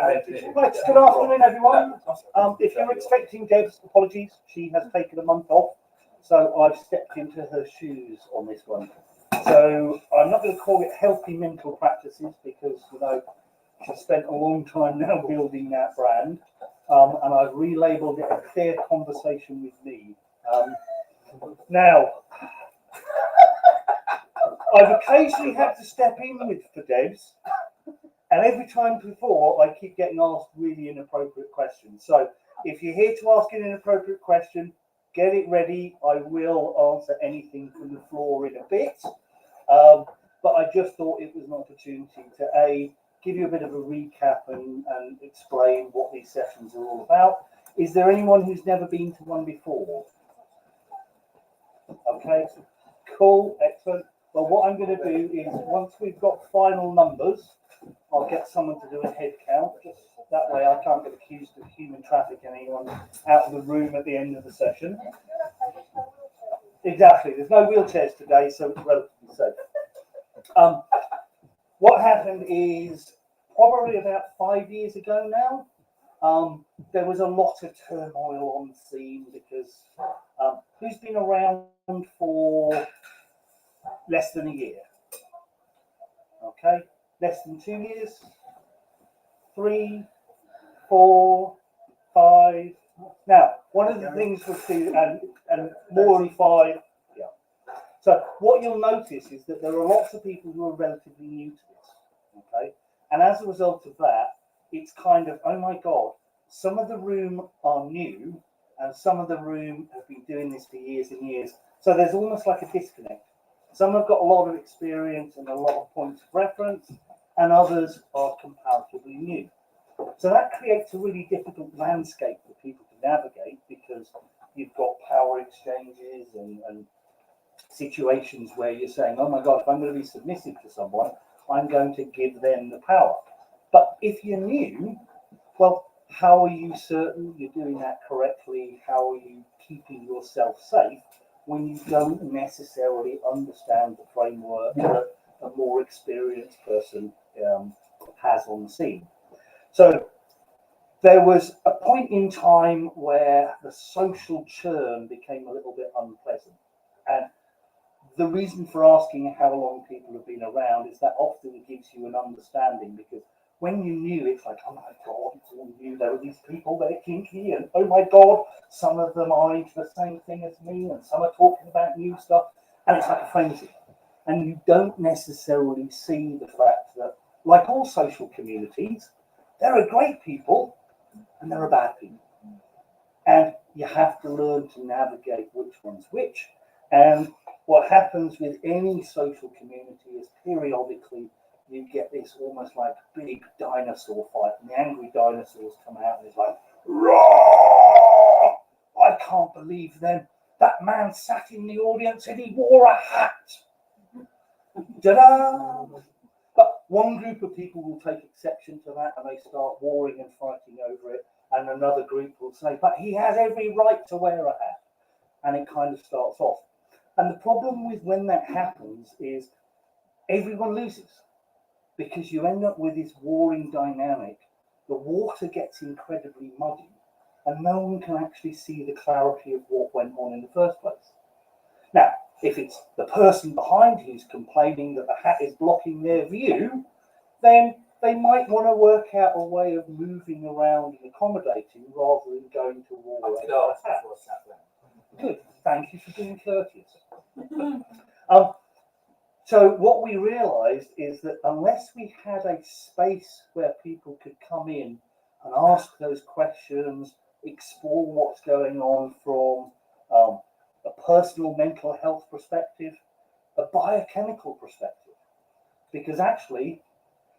Right, good afternoon, everyone. If you're expecting Deb's apologies, she has taken a month off, so I've stepped into her shoes on this one. So I'm not going to call it healthy mental practices because, you know, she's spent a long time now building that brand, and I've relabeled it a clear conversation with me. Now, I've occasionally had to step in for Debs. And every time before, I keep getting asked really inappropriate questions. So if you're here to ask an inappropriate question, get it ready. I will answer anything from the floor in a bit. But I just thought it was an opportunity to give you a bit of a recap and explain what these sessions are all about. Is there anyone who's never been to one before? Okay, cool, excellent. Well, what I'm going to do is once we've got final numbers, I'll get someone to do a head count. Just that way I can't get accused of human trafficking anyone out of the room at the end of the session. Exactly. There's no wheelchairs today, so it's relatively safe. What happened is probably about 5 years ago now, there was a lot of turmoil on the scene because who's been around for less than a year? Okay. Less than 2 years, 3, 4, 5. Now, one of the things we'll see, and more than 5, yeah. So what you'll notice is that there are lots of people who are relatively new to this, okay? And as a result of that, it's kind of, oh my God, some of the room are new, and some of the room have been doing this for years and years. So there's almost like a disconnect. Some have got a lot of experience and a lot of points of reference, and others are comparatively new. So that creates a really difficult landscape for people to navigate because you've got power exchanges and situations where you're saying, oh my God, if I'm going to be submissive to someone, I'm going to give them the power. But if you're new, well, how are you certain you're doing that correctly? How are you keeping yourself safe when you don't necessarily understand the framework that a more experienced person has on the scene? So there was a point in time where the social churn became a little bit unpleasant. And the reason for asking how long people have been around is that often gives you an understanding, because when you knew, it's like, oh my God, it's all new. There are these people, they're kinky, and oh my God, some of them are into the same thing as me, and some are talking about new stuff, and it's like a frenzy. And you don't necessarily see the fact that, like all social communities, there are great people and there are bad people. And you have to learn to navigate which one's which. And what happens with any social community is periodically you get this almost like big dinosaur fight, and the angry dinosaurs come out and it's like, roar! I can't believe them. That man sat in the audience and he wore a hat. Ta-da! But one group of people will take exception to that and they start warring and fighting over it, and another group will say, but he has every right to wear a hat. And it kind of starts off. And the problem with when that happens is everyone loses, because you end up with this warring dynamic. The water gets incredibly muddy and no one can actually see the clarity of what went on in the first place. Now, if it's the person behind who's complaining that the hat is blocking their view, then they might want to work out a way of moving around and accommodating rather than going to war over the hat. Good, thank you for being courteous. So what we realized is that unless we had a space where people could come in and ask those questions, explore what's going on from a personal mental health perspective, a biochemical perspective, because actually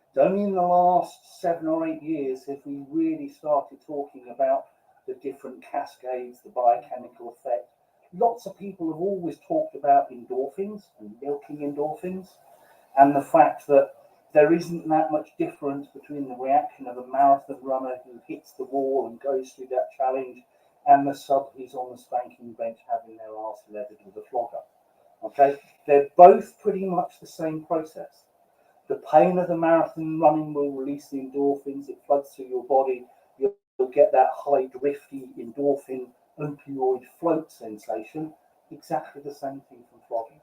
it's only in the last 7 or 8 years have we really started talking about the different cascades, the biochemical effect. Lots of people have always talked about endorphins and milking endorphins, and the fact that there isn't that much difference between the reaction of a marathon runner who hits the wall and goes through that challenge and the sub who's on the spanking bench having their arse leathered with a flogger. Okay, they're both pretty much the same process. The pain of the marathon running will release the endorphins. It floods through your body. You'll get that high, drifty endorphin opioid float sensation. Exactly the same thing from flogging.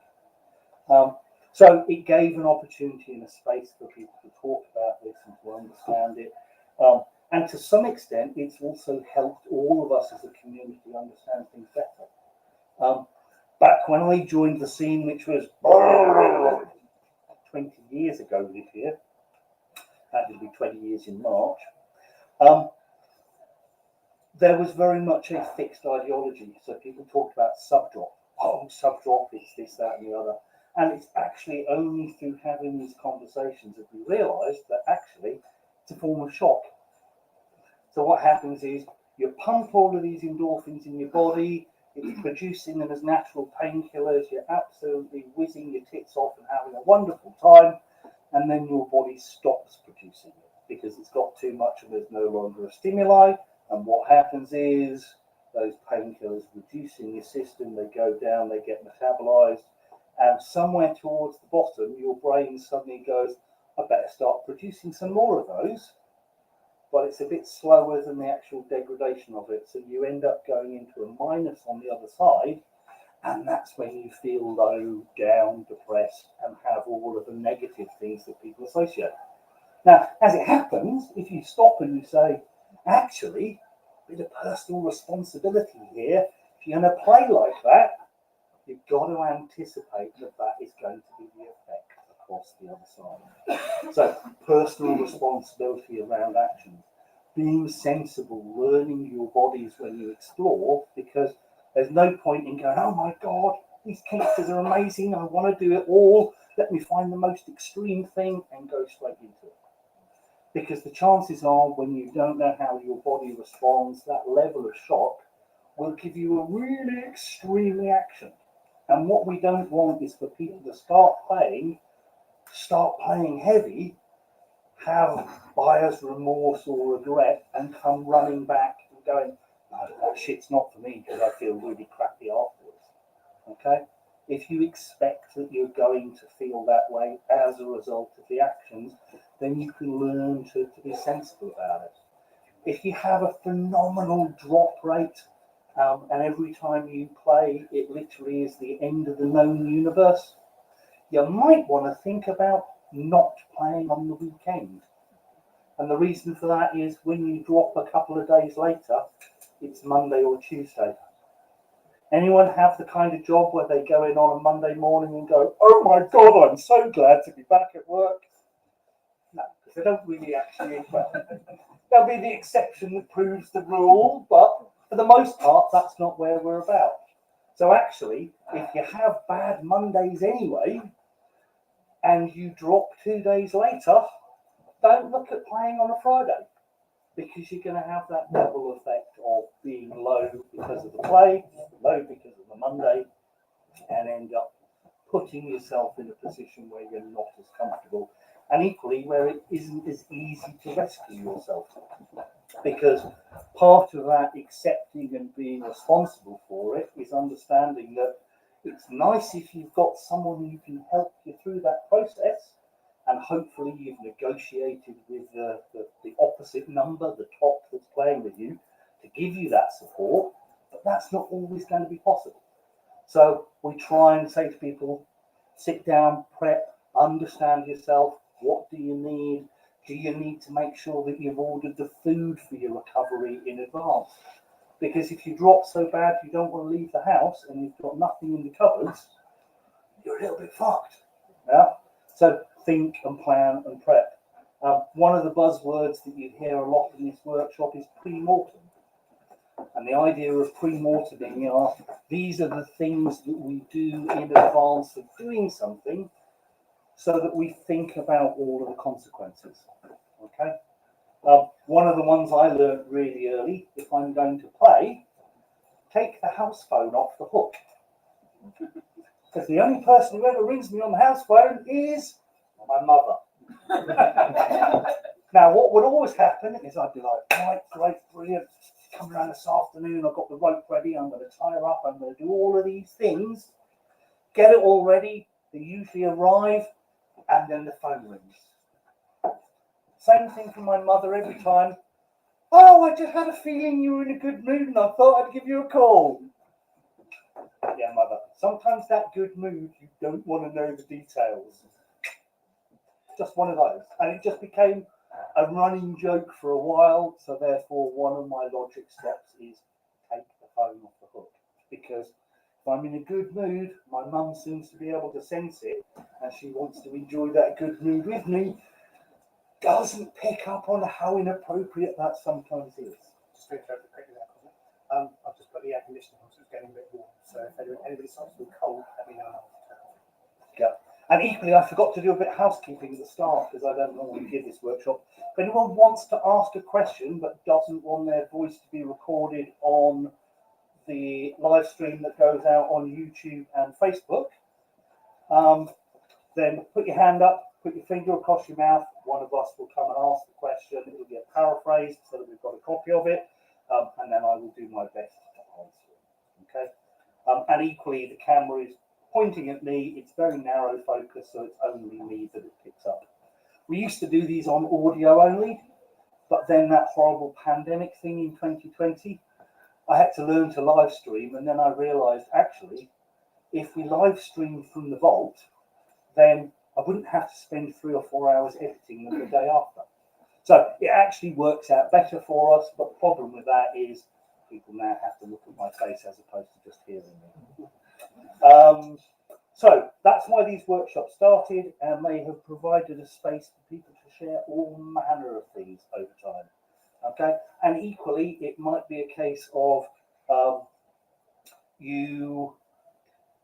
So it gave an opportunity and a space for people to talk about this and to understand it. And to some extent, it's also helped all of us as a community understand things better. Back when I joined the scene, which was 20 years ago this year, that will be 20 years in March, there was very much a fixed ideology. So people talked about subdrop. Oh, subdrop, it's this, that, and the other. And it's actually only through having these conversations that we realised that actually it's a form of shock. So what happens is you pump all of these endorphins in your body, it's producing them as natural painkillers, you're absolutely whizzing your tits off and having a wonderful time, and then your body stops producing it because it's got too much and there's no longer a stimuli. And what happens is those painkillers reduce in your system, they go down, they get metabolized, and somewhere towards the bottom, your brain suddenly goes, I better start producing some more of those. But it's a bit slower than the actual degradation of it. So you end up going into a minus on the other side, and that's when you feel low, down, depressed, and have all of the negative things that people associate. Now, as it happens, if you stop and you say, actually, a bit of personal responsibility here, if you're going to play like that, you've got to anticipate that that is going to be the effect across the other side. So, personal responsibility around action, being sensible, learning your bodies when you explore, because there's no point in going, oh my God, these cases are amazing, I want to do it all, let me find the most extreme thing and go straight into it. Because the chances are, when you don't know how your body responds, that level of shock will give you a really extreme reaction. And what we don't want is for people to start playing heavy, have buyer's remorse or regret, and come running back and going, no, that shit's not for me because I feel really crappy afterwards. Okay? If you expect that you're going to feel that way as a result of the actions, then you can learn to be sensible about it. If you have a phenomenal drop rate, and every time you play, it literally is the end of the known universe, you might want to think about not playing on the weekend. And the reason for that is when you drop a couple of days later, it's Monday or Tuesday. Anyone have the kind of job where they go in on a Monday morning and go, oh my God, I'm so glad to be back at work? No, because they don't really actually, well, there'll be the exception that proves the rule, but for the most part, that's not where we're about. So actually, if you have bad Mondays anyway, and you drop 2 days later, don't look at playing on a Friday, because you're going to have that double effect of being low because of the play, low because of the Monday, and end up putting yourself in a position where you're not as comfortable, and equally where it isn't as easy to rescue yourself. Because part of that accepting and being responsible for it is understanding that it's nice if you've got someone who can help you through that process, and hopefully you've negotiated with the opposite number, the top that's playing with you, to give you that support, but that's not always going to be possible. So we try and say to people, sit down, prep, understand yourself, what do you need? Do you need to make sure that you've ordered the food for your recovery in advance? Because if you drop so bad you don't want to leave the house and you've got nothing in the cupboards, you're a little bit fucked. Yeah? So think and plan and prep. One of the buzzwords that you hear a lot in this workshop is pre-mortem. And the idea of pre-morteming are, these are the things that we do in advance of doing something so that we think about all of the consequences. Okay? One of the ones I learned really early, if I'm going to play, take the house phone off the hook. Because the only person who ever rings me on the house phone is my mother. Now, what would always happen is I'd be like, right, great, brilliant, come around this afternoon, I've got the rope ready, I'm going to tie her up, I'm going to do all of these things, get it all ready. They usually arrive, and then the phone rings. Same thing from my mother every time. Oh, I just had a feeling you were in a good mood and I thought I'd give you a call. Yeah, mother. Sometimes that good mood, you don't want to know the details. Just one of those. And it just became a running joke for a while. So therefore, one of my logic steps is take the phone off the hook. Because if I'm in a good mood, my mum seems to be able to sense it and she wants to enjoy that good mood with me. Doesn't pick up on how inappropriate that sometimes is. Just to interrupt quickly there, I've just put the air conditioning on, so it's getting a bit warm. So if anybody starts to be cold, let me know. Yeah. And equally, I forgot to do a bit of housekeeping at the start because I don't normally give this workshop. If anyone wants to ask a question but doesn't want their voice to be recorded on the live stream that goes out on YouTube and Facebook, then put your hand up, put your finger across your mouth. One of us will come and ask the question. It will get paraphrased so that we've got a copy of it, and then I will do my best to answer it. Okay. And equally, the camera is pointing at me. It's very narrow focus, so it's only me that it picks up. We used to do these on audio only, but then that horrible pandemic thing in 2020, I had to learn to live stream, and then I realised actually, if we live stream from the vault, then I wouldn't have to spend 3 or 4 hours editing them the day after. So it actually works out better for us, but the problem with that is people now have to look at my face as opposed to just hearing me. So that's why these workshops started, and they have provided a space for people to share all manner of things over time. Okay, and equally, it might be a case of you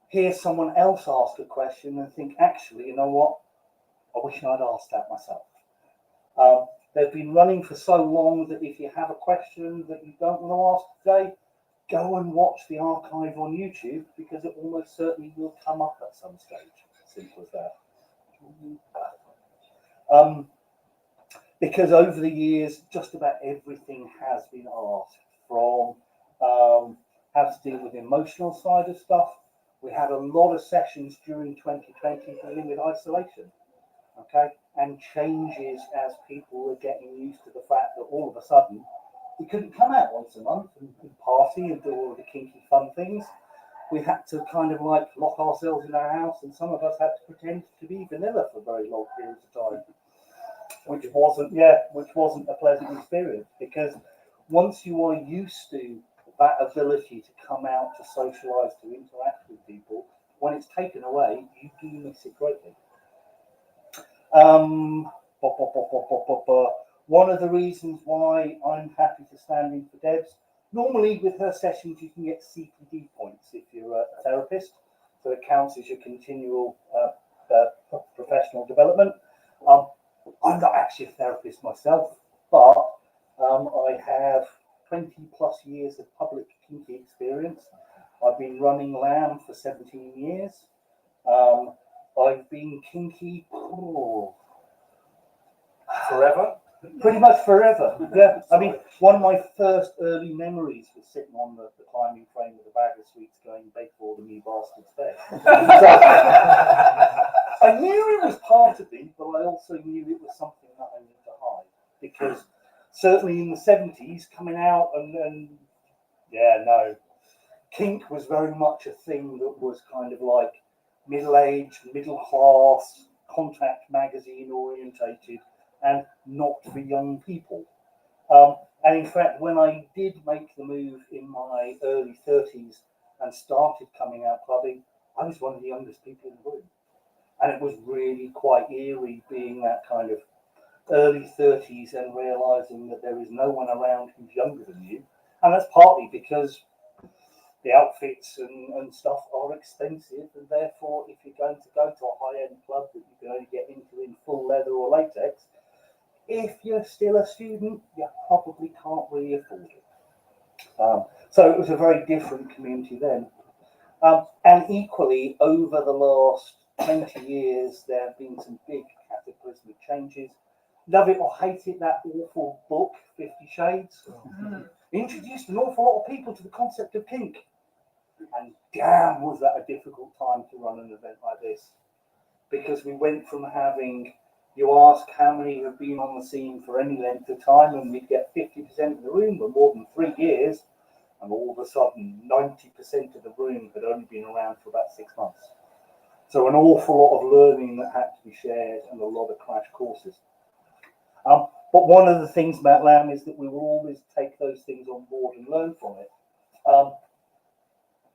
hear someone else ask a question and think, actually, you know what? I wish I'd asked that myself. They've been running for so long that if you have a question that you don't want to ask today, go and watch the archive on YouTube because it almost certainly will come up at some stage. Simple as that. Because over the years, just about everything has been asked, from how to deal with the emotional side of stuff. We had a lot of sessions during 2020 dealing with isolation, okay, and changes as people were getting used to the fact that all of a sudden we couldn't come out once a month and party and do all of the kinky fun things. We had to kind of like lock ourselves in our house, and some of us had to pretend to be vanilla for very long periods of time, which wasn't a pleasant experience, because once you are used to that ability to come out, to socialize, to interact with people, when it's taken away, you do miss it greatly. One of the reasons why I'm happy to stand in for Debs, normally with her sessions you can get CPD points if you're a therapist, so it counts as your continual professional development. I'm not actually a therapist myself, but I have 20 plus years of public kinky experience. I've been running LAM for 17 years. I've been kinky Forever? pretty much forever. Yeah, I mean, one of my first early memories was sitting on the climbing frame with a bag of sweets going, beg for the me bastard's bed. So, I knew it was part of me, but I also knew it was something that I needed to hide, because certainly in the 70s, coming out kink was very much a thing that was kind of like middle-aged, middle-class, contact magazine orientated, and not for young people. And in fact, when I did make the move in my early 30s and started coming out clubbing, I was one of the youngest people in the room. And it was really quite eerie being that kind of early 30s and realizing that there is no one around who's younger than you. And that's partly because the outfits and stuff are expensive, and therefore if you're going to go to a high-end club that you can only get into in full leather or latex, if you're still a student, you probably can't really afford it. So it was a very different community then. And equally, over the last 20 years, there have been some big cataclysmic changes. Love it or hate it, that awful book, 50 Shades, introduced an awful lot of people to the concept of kink. And damn, was that a difficult time to run an event like this. because we went from having, you ask how many have been on the scene for any length of time, and we'd get 50% of the room for more than 3 years, and all of a sudden 90% of the room had only been around for about 6 months. So an awful lot of learning that had to be shared and a lot of crash courses. But one of the things about LAM is that we will always take those things on board and learn from it.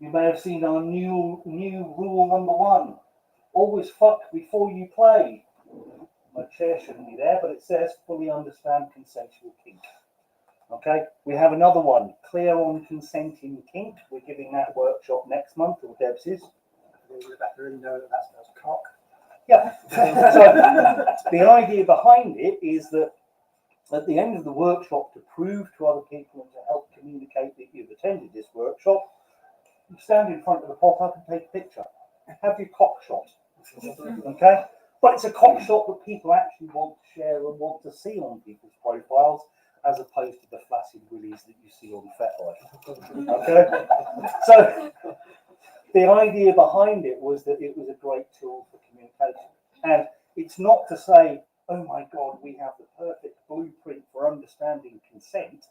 You may have seen our new rule number 1. Always fuck before you play. My chair shouldn't be there, but it says fully understand consensual kink. Okay, we have another one, clear on consenting kink. We're giving that workshop next month, or Deb's is. Rebecca really know that spells cock. Yeah. So the idea behind it is that at the end of the workshop, to prove to other people and to help communicate that you've attended this workshop, you stand in front of the pop-up and take a picture. Have your cock shot. Okay? But it's a cock shot that people actually want to share and want to see on people's profiles, as opposed to the flaccid willies that you see on FetLife. Okay? So the idea behind it was that it was a great tool for communication. And it's not to say, oh my God, we have the perfect blueprint for understanding consent,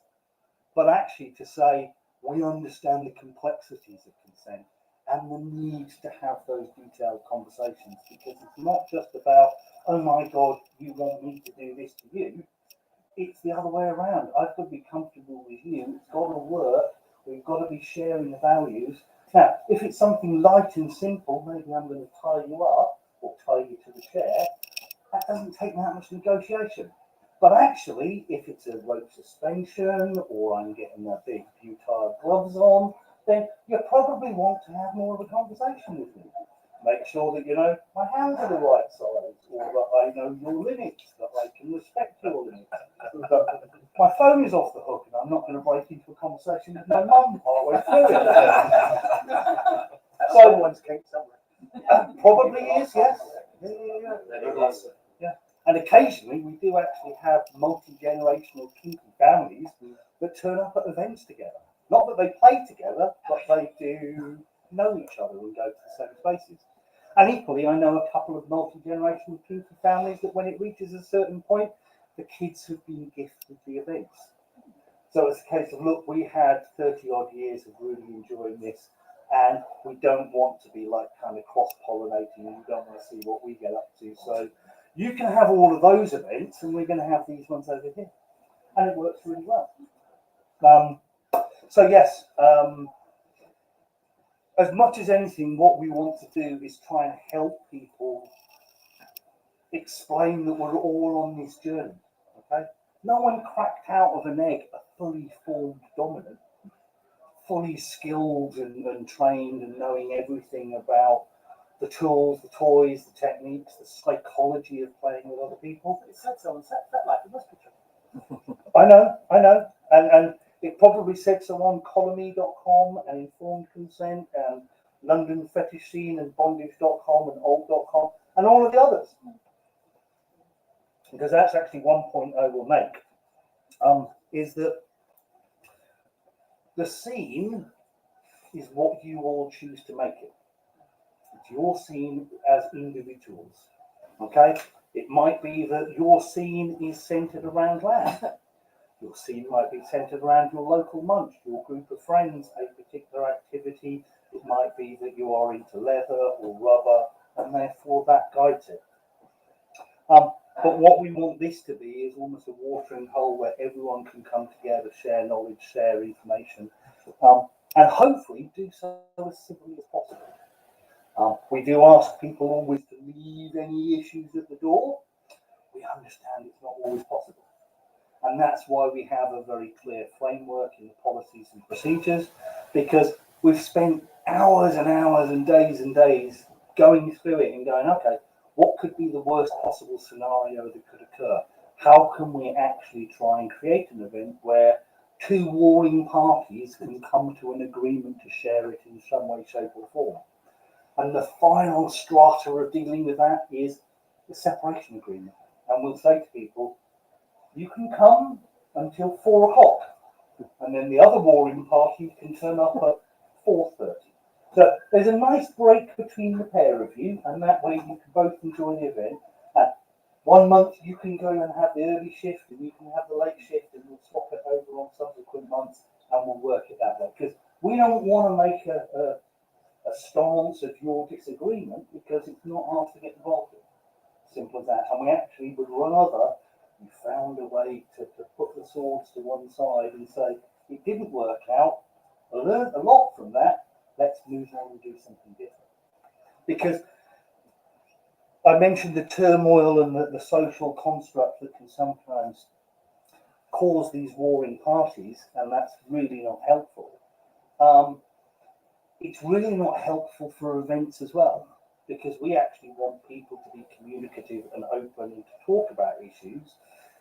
but actually to say, we understand the complexities of consent and the need to have those detailed conversations, because it's not just about, oh my God, you want me to do this to you. It's the other way around. I've got to be comfortable with you. It's got to work. We've got to be sharing the values. Now, if it's something light and simple, maybe I'm going to tie you up or tie you to the chair. That doesn't take that much negotiation. But actually, if it's a rope suspension or I'm getting a big butyle gloves on, then you probably want to have more of a conversation with me. Make sure that you know my hands are the right size, or that I know your limits, that I can respect your limits. My phone is off the hook and I'm not going to break into a conversation with my mum partway through it. Someone's cake somewhere. Probably is, yes. Yeah. And occasionally we do actually have multi-generational kinky families that turn up at events together. Not that they play together, but they do know each other and go to the same spaces. And equally, I know a couple of multi-generational kinky families that when it reaches a certain point, the kids have been gifted the events. So it's a case of, look, we had 30 odd years of really enjoying this, and we don't want to be like kind of cross-pollinating, and we don't want to see what we get up to. So you can have all of those events, and we're going to have these ones over here. And it works really well. So yes, as much as anything, what we want to do is try and help people explain that we're all on this journey. Okay, no one cracked out of an egg a fully formed dominant, fully skilled and trained and knowing everything about the tools, the toys, the techniques, the psychology of playing with other people. It said so on FetLife, it must be true. I know, and it probably said so on colony.com and informed consent and London Fetish Scene and bondage.com and old.com and all of the others. Because that's actually one point I will make, is that the scene is what you all choose to make it. It's your scene as individuals. Okay? It might be that your scene is centered around LAM. Your scene might be centered around your local munch, your group of friends, a particular activity. It might be that you are into leather or rubber, and therefore that guides it. But what we want this to be is almost a watering hole where everyone can come together, share knowledge, share information, and hopefully do so as simply as possible. We do ask people always to leave any issues at the door. We understand it's not always possible. And that's why we have a very clear framework in the policies and procedures, because we've spent hours and hours and days going through it and going, okay, what could be the worst possible scenario that could occur? How can we actually try and create an event where two warring parties can come to an agreement to share it in some way, shape or form? And the final strata of dealing with that is the separation agreement. And we'll say to people, you can come until 4 o'clock, and then the other warring party can turn up at 4:30. So there's a nice break between the pair of you, and that way you can both enjoy the event. And 1 month you can go and have the early shift, and you can have the late shift, and we'll swap it over on subsequent months, and we'll work it that way. Because we don't want to make a stance of your disagreement, because it's not hard to get involved in. Simple as that. And we actually would rather you found a way to put the swords to one side and say, it didn't work out, I learned a lot from that, let's move on and do something different. Because I mentioned the turmoil and the social construct that can sometimes cause these warring parties, and that's really not helpful. It's really not helpful for events as well, because we actually want people to be communicative and open and to talk about issues.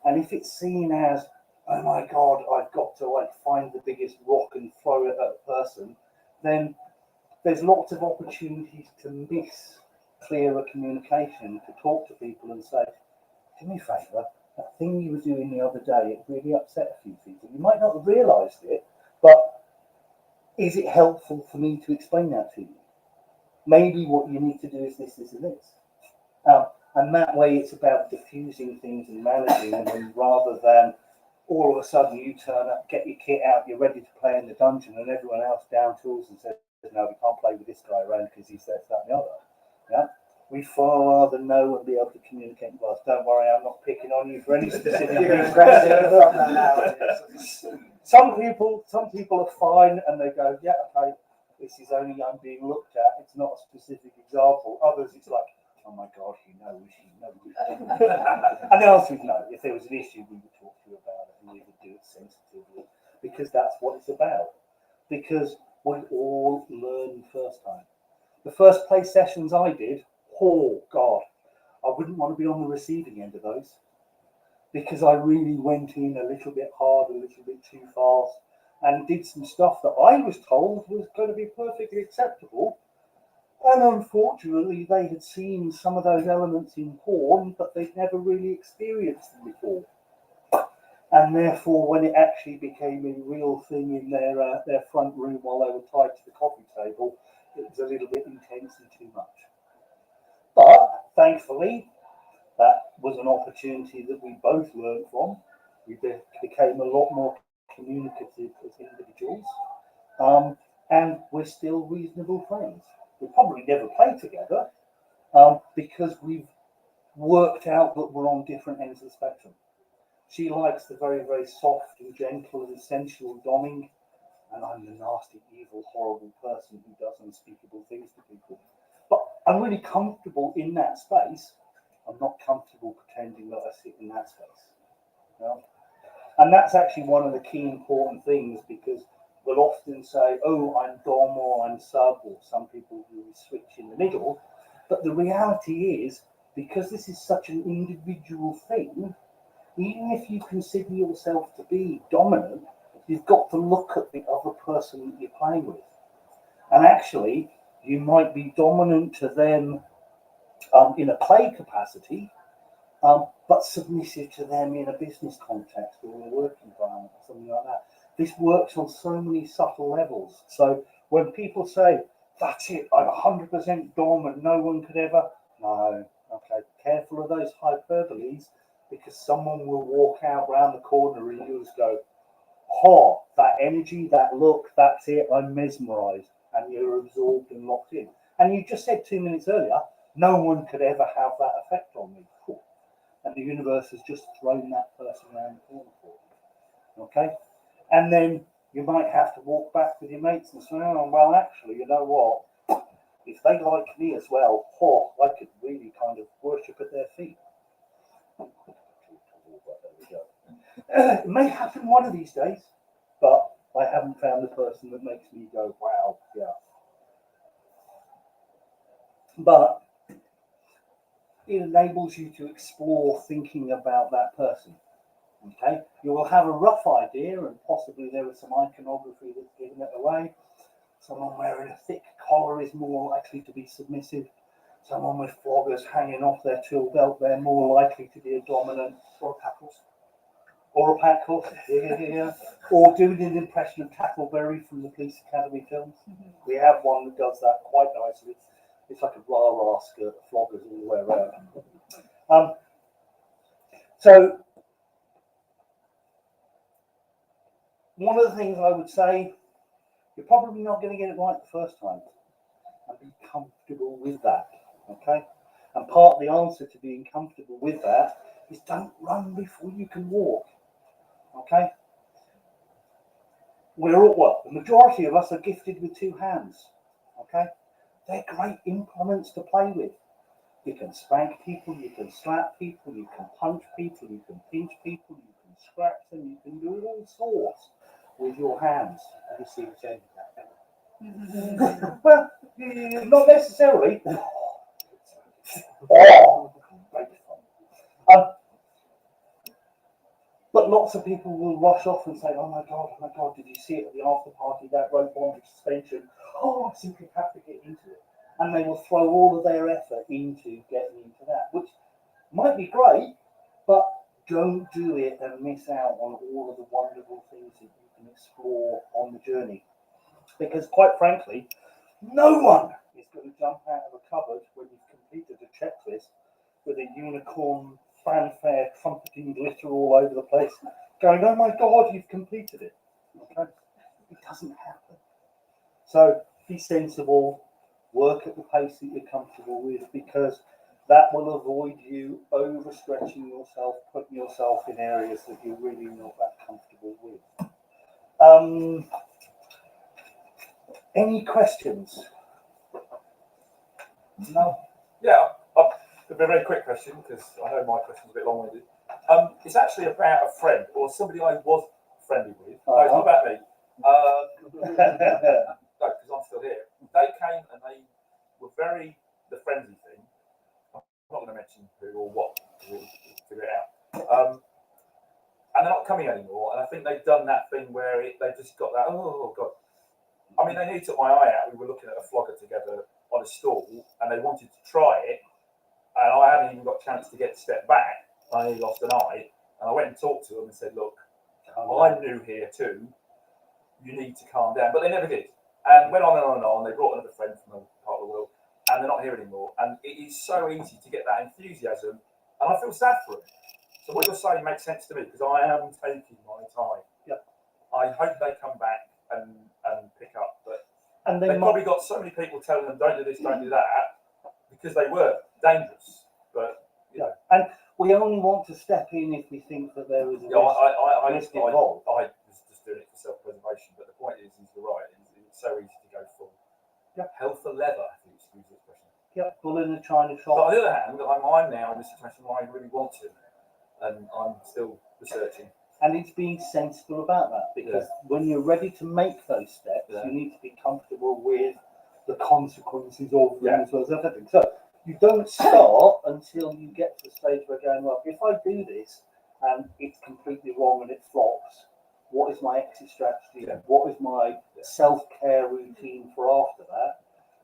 And if it's seen as, oh my God, I've got to like find the biggest rock and throw it at a person, then there's lots of opportunities to miss clearer communication, to talk to people and say, do me a favour, that thing you were doing the other day, it really upset a few people. You might not have realised it, but is it helpful for me to explain that to you? Maybe what you need to do is this, and this. And that way it's about diffusing things and managing them, rather than all of a sudden you turn up, get your kit out, you're ready to play in the dungeon, and everyone else down tools and says, no, we can't play with this guy around because he says that and the other. Yeah? We'd far rather know and be able to communicate with us. Don't worry, I'm not picking on you for any specific reason. Some people are fine and they go, yeah, okay, this is only I'm being looked at. It's not a specific example. Others, it's like, oh my God, he knows. And the answer is no. If there was an issue, we would talk to you about it, and we would do it sensitively, because that's what it's about. Because we all learn first time. The first play sessions I did, oh God, I wouldn't want to be on the receiving end of those, because I really went in a little bit hard, a little bit too fast, and did some stuff that I was told was going to be perfectly acceptable. And unfortunately, they had seen some of those elements in porn, but they'd never really experienced them before. And therefore, when it actually became a real thing in their front room while they were tied to the coffee table, it was a little bit intense and too much. But thankfully, that was an opportunity that we both learned from. We became a lot more communicative as individuals, and we're still reasonable friends. We'll probably never play together, because we've worked out that we're on different ends of the spectrum. She likes the very, very soft and gentle and sensual doming, and I'm the nasty, evil, horrible person who does unspeakable things to people. But I'm really comfortable in that space. I'm not comfortable pretending that I sit in that space. You know? And that's actually one of the key important things, because we'll often say, oh, I'm dom or I'm sub, or some people will switch in the middle. But the reality is, because this is such an individual thing, even if you consider yourself to be dominant, you've got to look at the other person that you're playing with. And actually, you might be dominant to them in a play capacity, but submissive to them in a business context or in a work environment or something like that. This works on so many subtle levels. So when people say, that's it, I'm 100% dom and no one could ever, no, okay, careful of those hyperboles, because someone will walk out round the corner and you'll just go, oh, that energy, that look, that's it, I'm mesmerized, and you're absorbed and locked in. And you just said 2 minutes earlier, no one could ever have that effect on me. And the universe has just thrown that person around the corner for you. Okay? And then you might have to walk back with your mates and say, oh, well, actually, you know what? If they like me as well, I could really kind of worship at their feet. It may happen one of these days, but I haven't found the person that makes me go, wow, yeah. But it enables you to explore thinking about that person. Okay, you will have a rough idea, and possibly there is some iconography that's giving it away. Someone wearing a thick collar is more likely to be submissive. Someone with floggers hanging off their tool belt, they're more likely to be a dominant. Or tackles. Or a pack horse, yeah. Or doing an impression of Tackleberry from the Police Academy films. We have one that does that quite nicely. It's like a rah-rah skirt, floggers all the way around. So, one of the things I would say, you're probably not going to get it right the first time. And be comfortable with that, okay? And part of the answer to being comfortable with that is don't run before you can walk, okay? We're all, well, the majority of us are gifted with two hands, okay? They're great implements to play with. You can spank people, you can slap people, you can punch people, you can pinch people, you can scratch them, you can do all sorts with your hands. Have you seen Jamie? Well, not necessarily. Oh, great fun. But lots of people will rush off and say, oh my God, did you see it at the after party, that rope bondage suspension? Oh, I simply have to get into it. And they will throw all of their effort into getting into that, which might be great, but don't do it and miss out on all of the wonderful things that you can explore on the journey. Because quite frankly, no one is going to jump out of a cupboard when you've completed a checklist with a unicorn fanfare trumpeting glitter all over the place, going, oh my God, you've completed it. Okay? It doesn't happen. So be sensible, work at the pace that you're comfortable with, because that will avoid you overstretching yourself, putting yourself in areas that you're really not that comfortable with. Any questions? No? Yeah, a very quick question, because I know my question's a bit long-winded. It's actually about a friend, or somebody I was friendly with. No, it's not about me. No, because I'm still here. They came and they were the friendly thing. I'm not going to mention who or what, we'll figure it out. And they're not coming anymore, and I think they've done that thing where they just got that, oh God. I mean, they nearly took my eye out. We were looking at a flogger together on a stall, and they wanted to try it, and I hadn't even got a chance to get a step back. I nearly lost an eye, and I went and talked to them and said, look, I'm new here too. You need to calm down. But they never did. And went on and on and on. They brought another friend from another part of the world, and they're not here anymore. And it is so easy to get that enthusiasm, and I feel sad for them. So what you're saying makes sense to me, because I am taking my time. Yep. I hope they come back and pick up, but and they've probably got so many people telling them don't do this, don't do that, because they were dangerous. But you know. And we only want to step in if we think that there is a risk involved. I was just doing it for self-preservation, but the point is you're right. It's so easy to go full. Yep. Hell for leather, if you excuse the expression. Yep, bull in a china shop. But on the other hand, I'm now in a situation where I really want to, and I'm still researching. And it's being sensible about that, because when you're ready to make those steps, you need to be comfortable with the consequences of them as well as everything. So you don't start until you get to the stage where you're going, well, if I do this and it's completely wrong and it flops, what is my exit strategy? Yeah. What is my self-care routine for after that?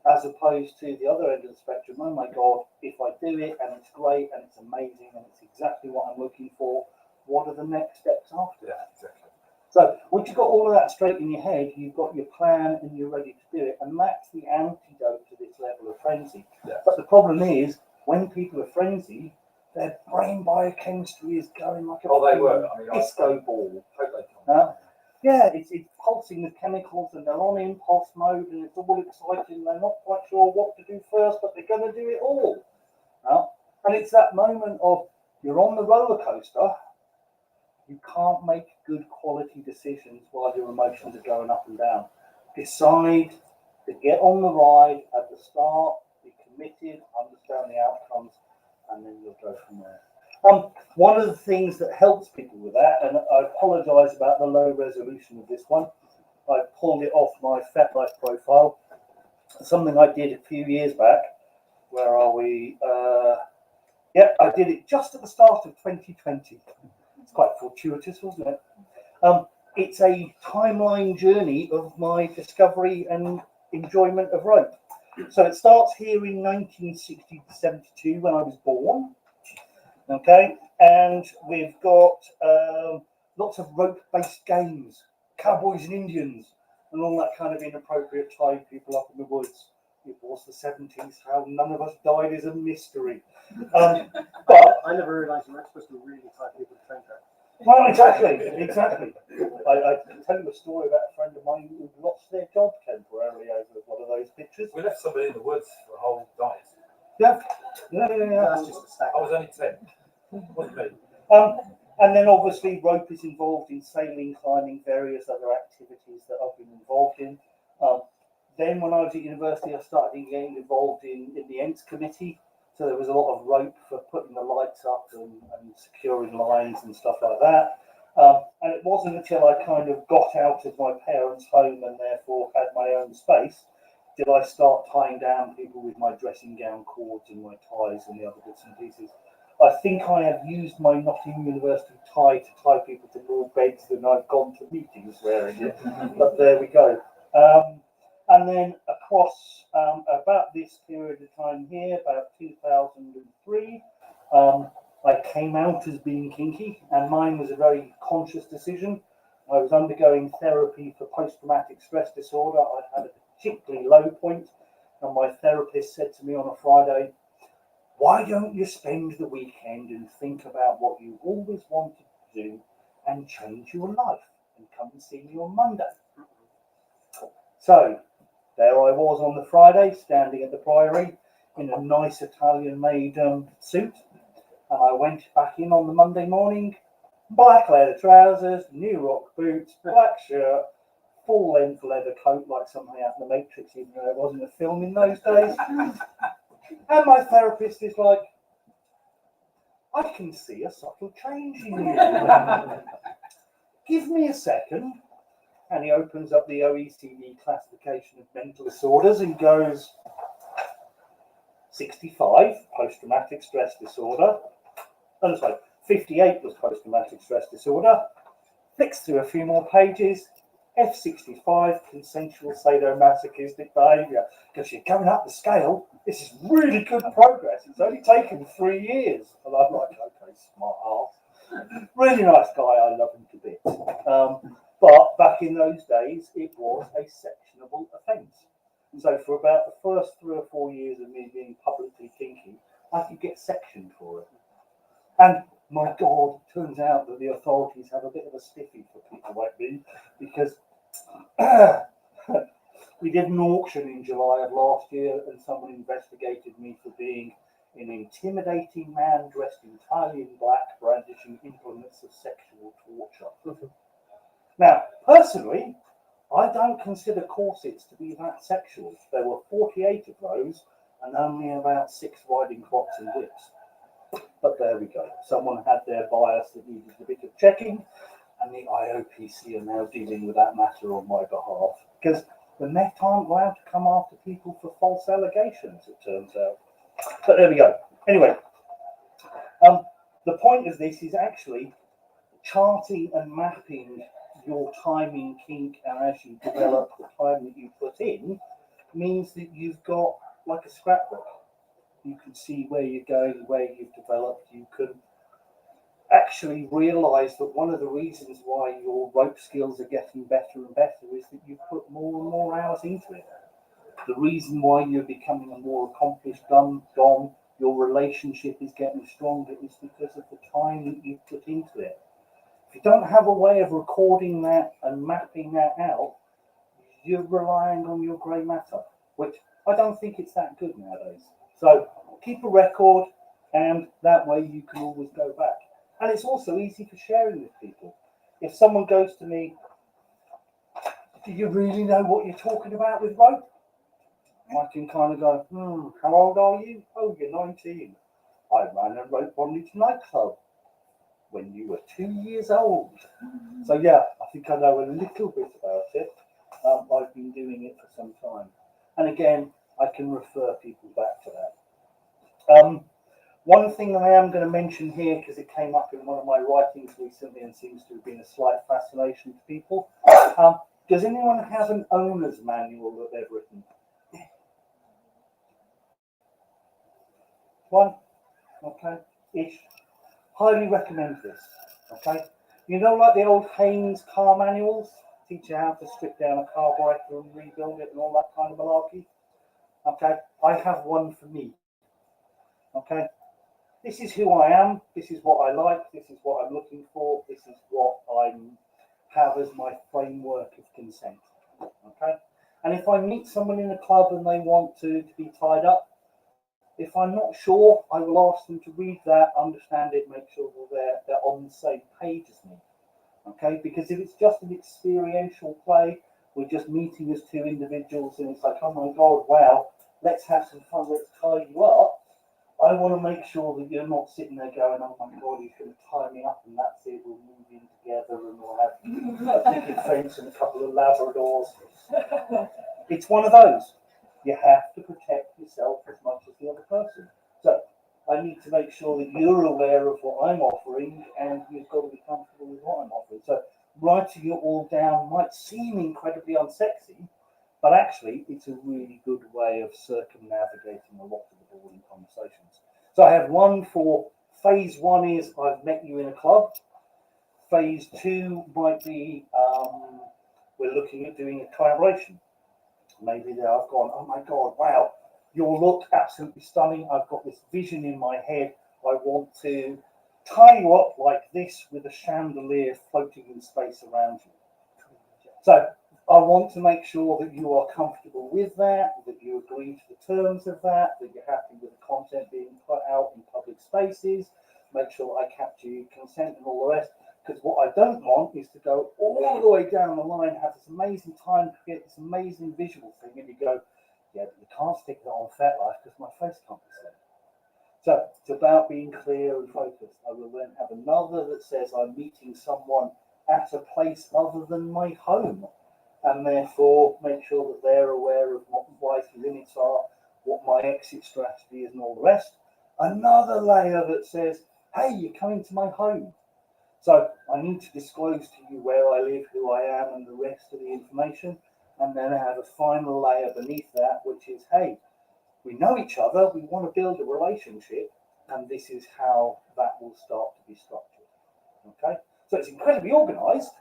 As opposed to the other end of the spectrum, oh my God, if I do it and it's great and it's amazing and it's exactly what I'm looking for, what are the next steps after that? Exactly. So once you've got all of that straight in your head, you've got your plan and you're ready to do it. And that's the antidote to this level of frenzy. Yeah. But the problem is, when people are frenzied, their brain biochemistry is going like a disco ball. Yeah, it's pulsing with chemicals and they're on impulse mode and it's all exciting. They're not quite sure what to do first, but they're going to do it all. And it's that moment of you're on the roller coaster. You can't make good quality decisions while your emotions are going up and down. Decide to get on the ride at the start, be committed, understand the outcomes, and then you'll go from there. One of the things that helps people with that, and I apologise about the low resolution of this one, I pulled it off my FetLife profile, something I did a few years back. Where are we? I did it just at the start of 2020. It's quite fortuitous, wasn't it? It's a timeline journey of my discovery and enjoyment of rope. So it starts here in 1960 to 72 when I was born. Okay, and we've got lots of rope-based games, cowboys and Indians, and all that kind of inappropriate tying people up in the woods. It was the 70s. How none of us died is a mystery. But I never realised you weren't supposed to really tie people to train tracks. well, exactly. I can tell you a story about a friend of mine who lost their job temporarily over one of those pictures. We left somebody in the woods for a whole night. Yeah. That's just a stack. I was only 10. Wasn't me. And then obviously rope is involved in sailing, climbing, various other activities that I've been involved in. Then when I was at university, I started getting involved in the Ents committee. So there was a lot of rope for putting the lights up and securing lines and stuff like that. And it wasn't until I kind of got out of my parents' home and therefore had my own space did I start tying down people with my dressing gown cords and my ties and the other bits and pieces. I think I have used my Nottingham University tie to tie people to more beds than I've gone to meetings wearing it. But there we go. And then across about this period of time here, about 2003, I came out as being kinky, and mine was a very conscious decision. I was undergoing therapy for post-traumatic stress disorder. I had a particularly low point, and my therapist said to me on a Friday, "Why don't you spend the weekend and think about what you always wanted to do and change your life and come and see me on Monday?" So there I was on the Friday, standing at the Priory in a nice Italian-made suit. And I went back in on the Monday morning, black leather trousers, new rock boots, black shirt, full-length leather coat like something out of the Matrix, even though it wasn't a film in those days. And my therapist is like, "I can see a subtle change in you. Give me a second." And he opens up the OECD classification of mental disorders and goes, 65, post-traumatic stress disorder. Oh, sorry, 58 was post-traumatic stress disorder. Flicks through a few more pages. F65, consensual sadomasochistic behaviour. Because you're going up the scale. This is really good progress. It's only taken 3 years. And I'm like, okay, smart ass. Really nice guy. I love him to bits. But back in those days, it was a sectionable offence. So for about the first 3 or 4 years of me being publicly kinky, I could get sectioned for it. And my God, it turns out that the authorities have a bit of a stiffy for people like me, because we did an auction in July of last year and someone investigated me for being an intimidating man dressed entirely in black, brandishing implements of sexual torture. Now, personally, I don't consider corsets to be that sexual. There were 48 of those and only about 6 riding crooks and whips. But there we go. Someone had their bias that needed a bit of checking, and the IOPC are now dealing with that matter on my behalf. Because the Met aren't allowed to come after people for false allegations, it turns out. But there we go. Anyway, the point of this is actually charting and mapping your time in kink, and as you develop the time that you put in, means that you've got like a scrapbook. You can see where you're going, where you've developed. You can actually realize that one of the reasons why your rope skills are getting better and better is that you've put more and more hours into it. The reason why you're becoming a more accomplished dom, your relationship is getting stronger, is because of the time that you've put into it. If you don't have a way of recording that and mapping that out, you're relying on your grey matter, which I don't think it's that good nowadays. So keep a record, and that way you can always go back. And it's also easy for sharing with people. If someone goes to me, "Do you really know what you're talking about with rope?" I can kind of go, "How old are you?" "Oh, you're 19. I ran a rope bondage nightclub when you were 2 years old." So yeah, I think I know a little bit about it. I've been doing it for some time. And again, I can refer people back to that. One thing I am going to mention here, because it came up in one of my writings recently and seems to have been a slight fascination to people. Does anyone have an owner's manual that they've written? One? Okay. Ish. Highly recommend this. Okay. You know, like the old Haynes car manuals, teach you how to strip down a carburetor and rebuild it and all that kind of malarkey. Okay, I have one for me. Okay, this is who I am. This is what I like. This is what I'm looking for. This is what I have as my framework of consent. Okay, and if I meet someone in a club and they want to be tied up, if I'm not sure, I will ask them to read that, understand it, make sure that they're on the same page as me. Okay, because if it's just an experiential play, we're just meeting as two individuals and it's like, oh my God, wow, let's have some fun, let's tie you up. I want to make sure that you're not sitting there going, oh my God, he's going to tie me up and that's it, we'll move in together and we'll have a picket fence and a couple of Labradors. It's one of those. You have to protect yourself as much as the other person. So I need to make sure that you're aware of what I'm offering and you've got to be comfortable with what I'm offering. So writing it all down might seem incredibly unsexy, but actually it's a really good way of circumnavigating a lot of the boring conversations. So I have one for phase one is I've met you in a club. Phase two might be we're looking at doing a collaboration. Maybe there I've gone, oh my God, wow, your look absolutely stunning. I've got this vision in my head. I want to tie you up like this with a chandelier floating in space around you. So I want to make sure that you are comfortable with that you agree to the terms of that you're happy with the content being put out in public spaces, make sure I capture your consent and all the rest. Because what I don't want is to go all the way down the line, have this amazing time, create this amazing visual thing, and you go, yeah, but you can't stick that on FetLife because my face can't be seen. So it's about being clear and focused. I will then have another that says I'm meeting someone at a place other than my home, and therefore make sure that they're aware of what my limits are, what my exit strategy is, and all the rest. Another layer that says, hey, you're coming to my home. So I need to disclose to you where I live, who I am, and the rest of the information. And then I have a final layer beneath that, which is, hey, we know each other, we want to build a relationship, and this is how that will start to be structured. Okay? So it's incredibly organized,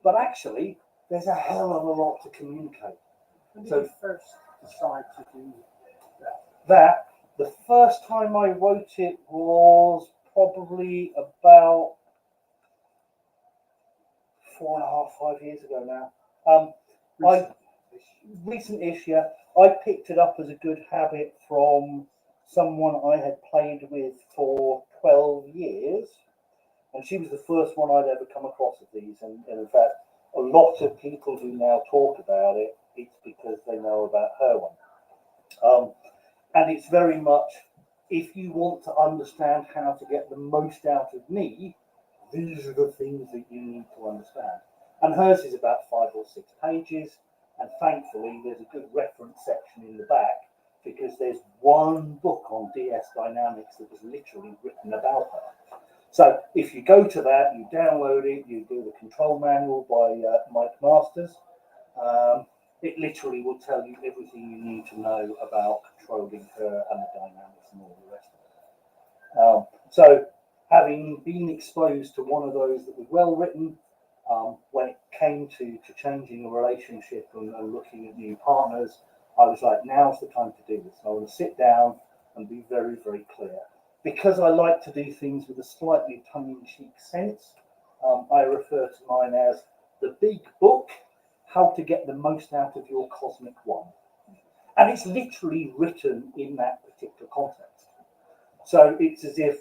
but actually, there's a hell of a lot to communicate. When did So you first decide to do that, the first time I wrote it was probably about 4.5, 5 years ago now. Recent-ish, yeah. I picked it up as a good habit from someone I had played with for 12 years, and she was the first one I'd ever come across of these. And in fact, a lot of people who now talk about it, it's because they know about her one. And it's very much, if you want to understand how to get the most out of me, these are the things that you need to understand. And hers is about 5 or 6 pages. And thankfully, there's a good reference section in the back because there's one book on DS Dynamics that was literally written about her. So if you go to that, you download it, you do the control manual by Mike Masters. It literally will tell you everything you need to know about controlling her and the dynamics and all the rest of it. So having been exposed to one of those that was well written, when it came to changing a relationship and looking at new partners, I was like, now's the time to do this. I want to sit down and be very, very clear. Because I like to do things with a slightly tongue-in-cheek sense, I refer to mine as the big book, How to Get the Most Out of Your Cosmic One. And it's literally written in that particular context. So it's as if,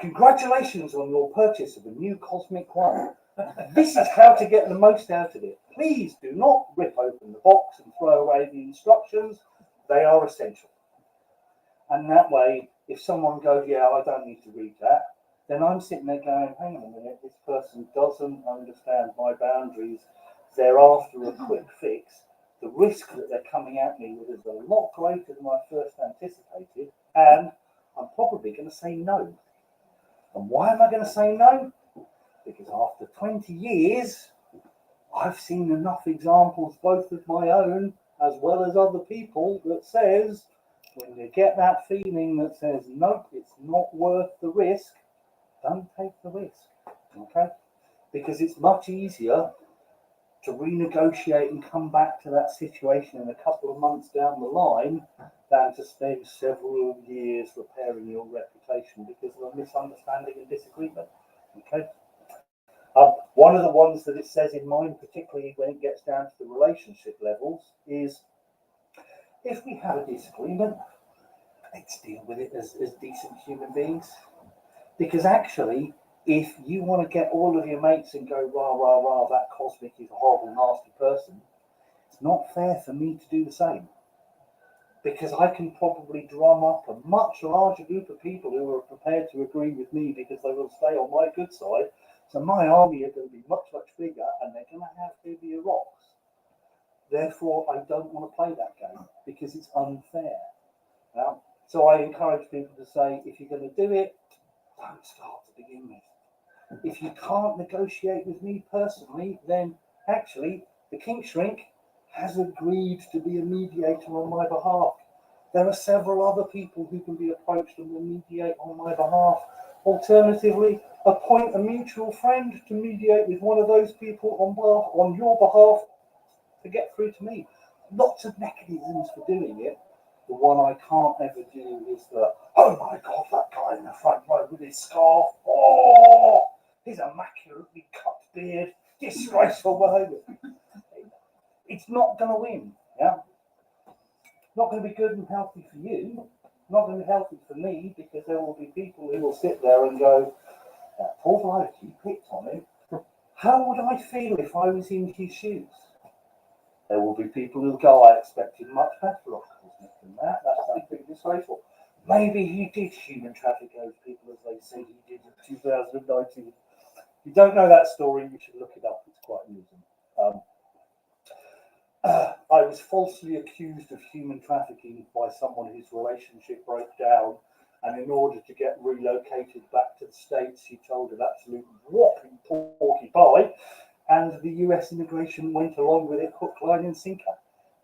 congratulations on your purchase of a new Cosmic One. This is how to get the most out of it. Please do not rip open the box and throw away the instructions. They are essential. And that way, if someone goes, yeah, I don't need to read that, then I'm sitting there going, hang on a minute, this person doesn't understand my boundaries. They're after a quick fix. The risk that they're coming at me with is a lot greater than I first anticipated. And I'm probably going to say no. And why am I going to say no? Because after 20 years, I've seen enough examples, both of my own as well as other people, that says, when you get that feeling that says, nope, it's not worth the risk, don't take the risk. Okay, because it's much easier to renegotiate and come back to that situation in a couple of months down the line than to spend several years repairing your reputation because of a misunderstanding and disagreement. Okay. One of the ones that it says in mine, particularly when it gets down to the relationship levels, is if we have a disagreement, let's deal with it as decent human beings. Because actually, if you want to get all of your mates and go, rah, rah, rah, that cosmic is a horrible, nasty person, it's not fair for me to do the same. Because I can probably drum up a much larger group of people who are prepared to agree with me because they will stay on my good side. So my army are going to be much, much bigger and they're going to have heavier rocks. Therefore, I don't want to play that game because it's unfair. So I encourage people to say, if you're going to do it, don't start to begin with. If you can't negotiate with me personally, then actually the King Shrink has agreed to be a mediator on my behalf. There are several other people who can be approached and will mediate on my behalf. Alternatively, appoint a mutual friend to mediate with one of those people on your behalf to get through to me. Lots of mechanisms for doing it. The one I can't ever do is the, oh my God, that guy in the front row with his scarf. Oh, his immaculately cut beard. Disgraceful behaviour. It's not going to win. Yeah. Not going to be good and healthy for you. Not going to be healthy for me because there will be people who will sit there and go, that poor bloke, you picked on him. How would I feel if I was in his shoes? There will be people who go, I expected much better of Cosmic than that. That's something disgraceful. Maybe he did human traffic those people as they say he did in 2019. If you don't know that story, you should look it up. It's quite amusing. I was falsely accused of human trafficking by someone whose relationship broke down, and in order to get relocated back to the States, he told an absolute whopping porky pie, and the US immigration went along with it hook, line and sinker,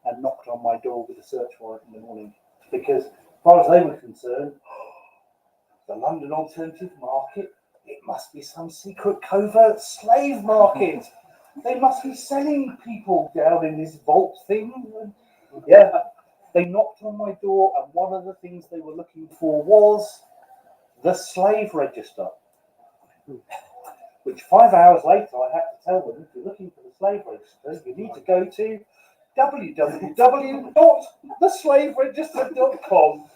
and knocked on my door with a search warrant in the morning. Because as far as they were concerned, the London alternative market, it must be some secret covert slave market. They must be selling people down in this vault thing. Yeah, they knocked on my door, and one of the things they were looking for was the slave register. Which 5 hours later, I had to tell them, if you're looking for the slave register, you need to go to www.theslaveregister.com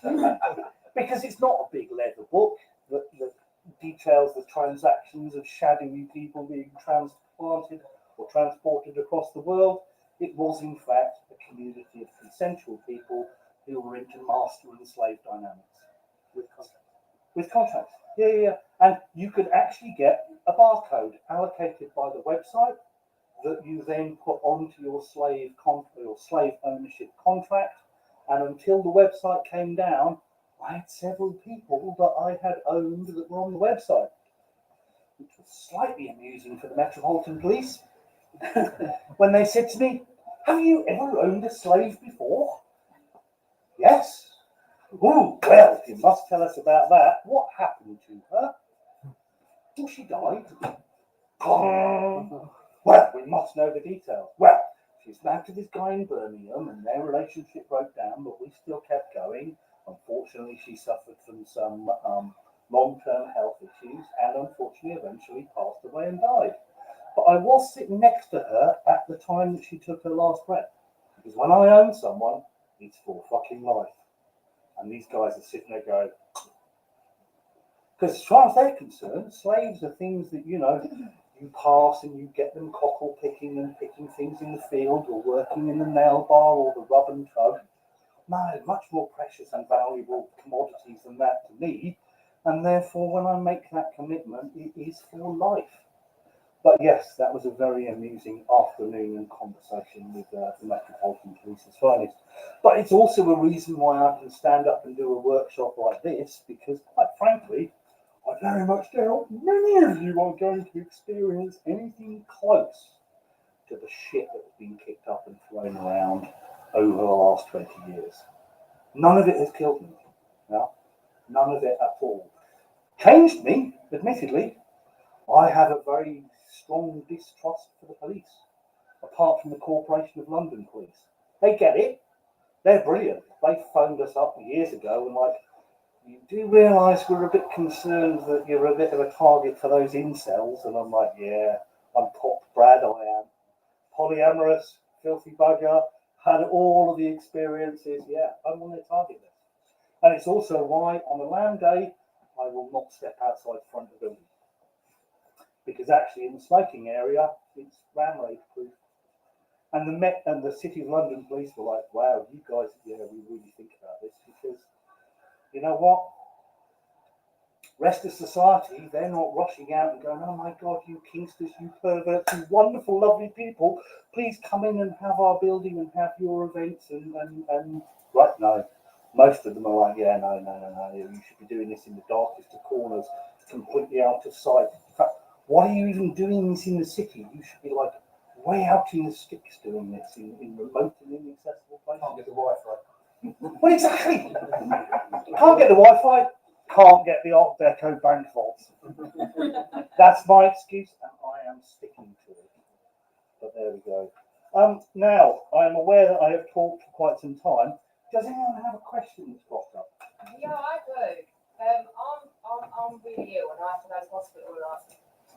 because it's not a big leather book that details the transactions of shadowy people being transplanted or transported across the world. It was, in fact, a community of consensual people who were into master and slave dynamics. With contracts. Yeah. And you could actually get a barcode allocated by the website that you then put onto your slave ownership contract. And until the website came down, I had several people that I had owned that were on the website, which was slightly amusing for the Metropolitan Police. When they said to me, have you ever owned a slave before? Yes. Oh, well, you must tell us about that. What happened to her? Well, she died. Well, we must know the details. Well, she's married to this guy in Birmingham and their relationship broke down, but we still kept going. Unfortunately, she suffered from some long-term health issues and unfortunately eventually passed away and died. But I was sitting next to her at the time that she took her last breath. Because when I own someone, it's for fucking life. And these guys are sitting there going, because as far as they're concerned, slaves are things that, you pass and you get them cockle picking and picking things in the field or working in the nail bar or the rub and tug. No, much more precious and valuable commodities than that to me. And therefore, when I make that commitment, it is for life. But yes, that was a very amusing afternoon and conversation with the Metropolitan Police's finest. But it's also a reason why I can stand up and do a workshop like this, because quite frankly, I very much doubt many of you are going to experience anything close to the shit that has been kicked up and thrown around over the last 20 years. None of it has killed me. No? None of it at all. Changed me, admittedly. I have a very strong distrust for the police, apart from the Corporation of London Police. They get it. They're brilliant. They phoned us up years ago and like, you do realise we're a bit concerned that you're a bit of a target for those incels. And I'm like, yeah, I'm Pop Brad, I am. Polyamorous, filthy bugger, had all of the experiences. Yeah, I'm on their target list. And it's also why on a LAMv day, I will not step outside the front of the building. Because actually in the smoking area, it's ram raid proof. And the Met and the City of London police were like, wow, you guys, yeah, we really think about this because you know what? Rest of society, they're not rushing out and going, oh my God, you Kingsters, you perverts, you wonderful, lovely people, please come in and have our building and have your events and right, no. Most of them are like, yeah, no, you should be doing this in the darkest of corners, completely out of sight. In fact, why are you even doing this in the city? You should be like way out in the sticks doing this in remote and inaccessible places. Can't get the Wi-Fi. Well, exactly. Can't get the Wi-Fi, can't get the Art Deco bank vaults. That's my excuse, and I am sticking to it. But there we go. Now, I am aware that I have talked for quite some time. Does anyone have a question that's popped up? Yeah, I do. I'm really ill and I have to go to hospital a lot.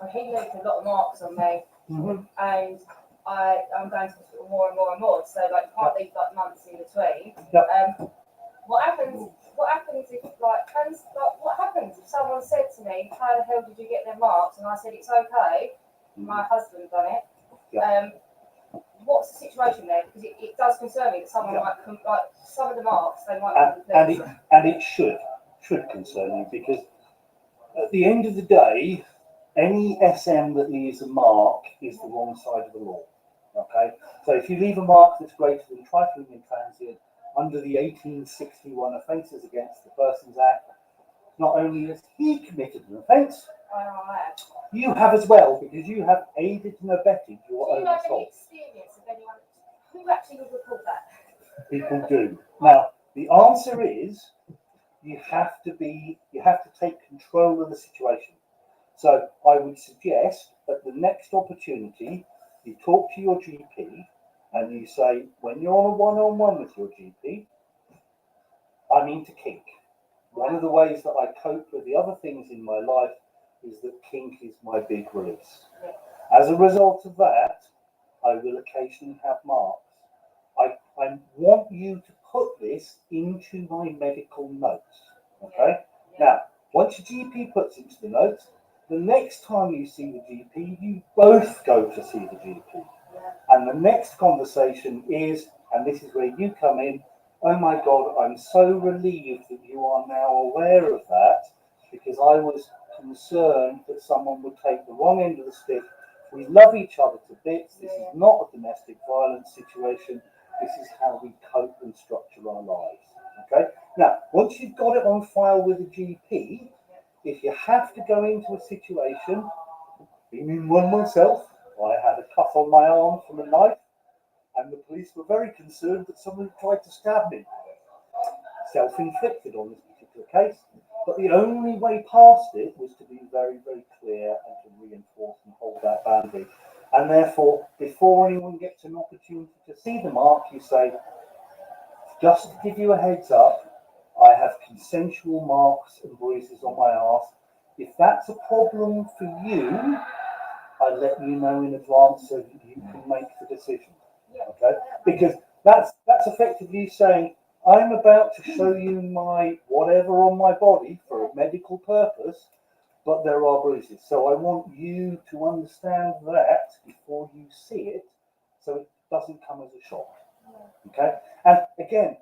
And he left a lot of marks on me, Mm-hmm. and I'm going to hospital more and more and more. So like you can't leave like months in between. Yep. What happens? What happens if what happens if someone said to me, "How the hell did you get them marks?" And I said, "It's okay. My husband done it." Yeah. What's the situation there? Because it does concern me that someone might like some of the marks they might and it should concern you because at the end of the day, any SM that leaves a mark is the wrong side of the law. Okay, so if you leave a mark that's greater than trifling and transient under the 1861 Offences Against the Persons Act, not only has he committed an offence, you have as well, because you have aided and abetted your own assault. Do you know any experience of anyone who actually would report that? People do. Now, the answer is you have to take control of the situation. So I would suggest at the next opportunity, you talk to your GP and you say, when you're on a one-on-one with your GP, I'm into kink. One of the ways that I cope with the other things in my life is that kink is my big release. As a result of that, I will occasionally have marks. I want you to put this into my medical notes. Okay? Now, once your GP puts it into the notes, the next time you see the GP, you both go to see the GP. And the next conversation is, and this is where you come in, oh my God, I'm so relieved that you are now aware of that, because I was concerned that someone would take the wrong end of the stick. We love each other to bits. This is not a domestic violence situation. This is how we cope and structure our lives. Okay? Now, once you've got it on file with a GP, if you have to go into a situation, being in one myself, I had a cut on my arm from a knife, and the police were very concerned that someone tried to stab me. Self-inflicted on this particular case, but the only way past it was to be very, very clear and to reinforce and hold that boundary. And therefore, before anyone gets an opportunity to see the mark, you say, just to give you a heads up, I have consensual marks and bruises on my arse. If that's a problem for you, I let you know in advance so that you can make the decision. Okay? Because that's effectively saying, I'm about to show you my whatever on my body for a medical purpose, but there are bruises. So I want you to understand that before you see it, so it doesn't come as a shock. Okay? And again,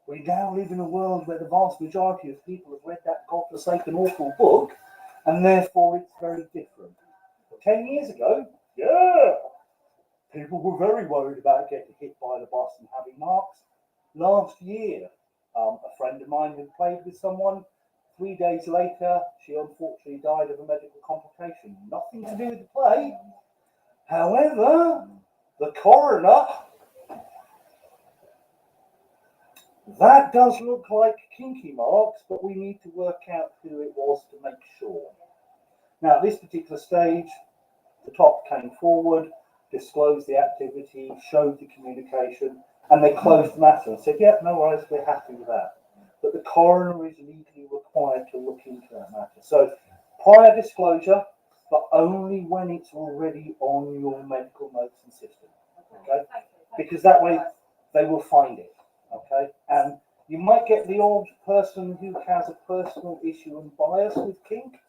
we now live in a world where the vast majority of people have read that godforsaken awful book, and therefore it's very different. 10 years ago, people were very worried about getting hit by the bus and having marks. Last year, a friend of mine had played with someone. 3 days later, she unfortunately died of a medical complication. Nothing to do with the play. However, the coroner, that does look like kinky marks, but we need to work out who it was to make sure. Now, at this particular stage, the top came forward, disclosed the activity, showed the communication, and they closed the matter and said, yeah, no worries, we're happy with that. But the coroner is legally required to look into that matter. So prior disclosure, but only when it's already on your medical notes and system, okay? Because that way they will find it, okay? And you might get the odd person who has a personal issue and bias with kink,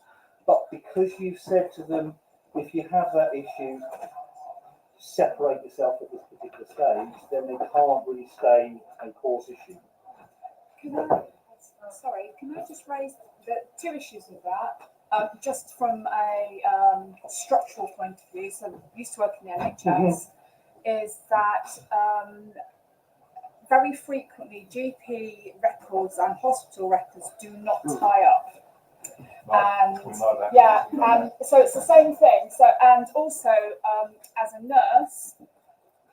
but because you've said to them, if you have that issue, separate yourself at this particular stage, then they can't really stay a course issue. Can I just raise the two issues with that? Just from a structural point of view, so I used to work in the NHS, is that very frequently GP records and hospital records do not tie up. And so it's the same thing. So, and also as a nurse,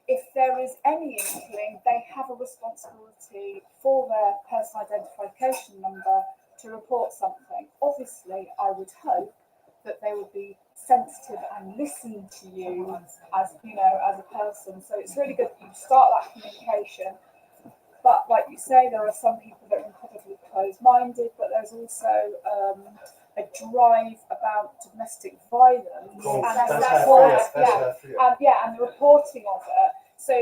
if there is any inkling, they have a responsibility for their personal identification number to report something. Obviously, I would hope that they would be sensitive and listen to you as as a person. So it's really good that you start that communication. But like you say, there are some people that are incredibly closed-minded, but there's also a drive about domestic violence and the reporting of it. So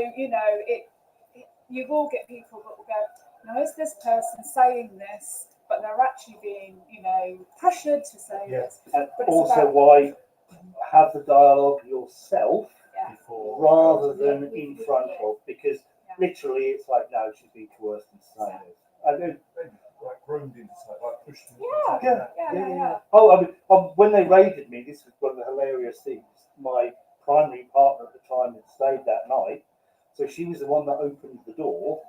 you will get people that will go, now is this person saying this, but they're actually being pressured to say this. And also why have the dialogue yourself rather than in front of, because literally it's like, no, she's been coerced into saying this. I do. Like groomed into something, like pushed into Yeah. Oh, I mean, when they raided me, this was one of the hilarious things. My primary partner at the time had stayed that night, so she was the one that opened the door.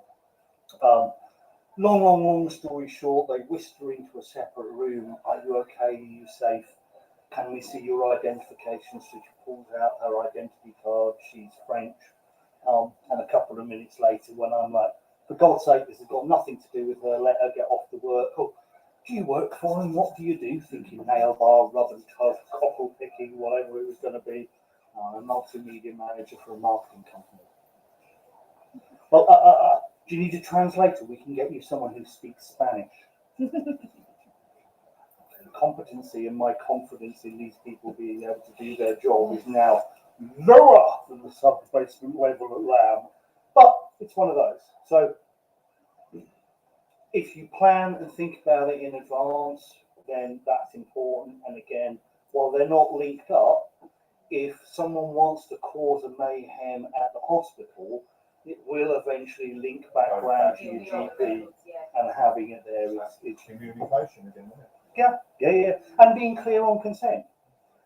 Long story short, they whisked her into a separate room. Are you okay? Are you safe? Can we see your identification? So she pulls out her identity card. She's French. And a couple of minutes later, when I'm like, for God's sake, this has got nothing to do with her, let her get off the work. Oh, do you work for him? What do you do? Thinking nail bar, rub and tug, cockle picking, whatever it was going to be. A multimedia manager for a marketing company. Well, do you need a translator? We can get you someone who speaks Spanish. Competency and my confidence in these people being able to do their job is now lower than the sub-basement level at LAM. But it's one of those. So if you plan and think about it in advance, then that's important. And again, while they're not linked up, if someone wants to cause a mayhem at the hospital, it will eventually link back around to your GP, and having it there is communication again, isn't it? Yeah. And being clear on consent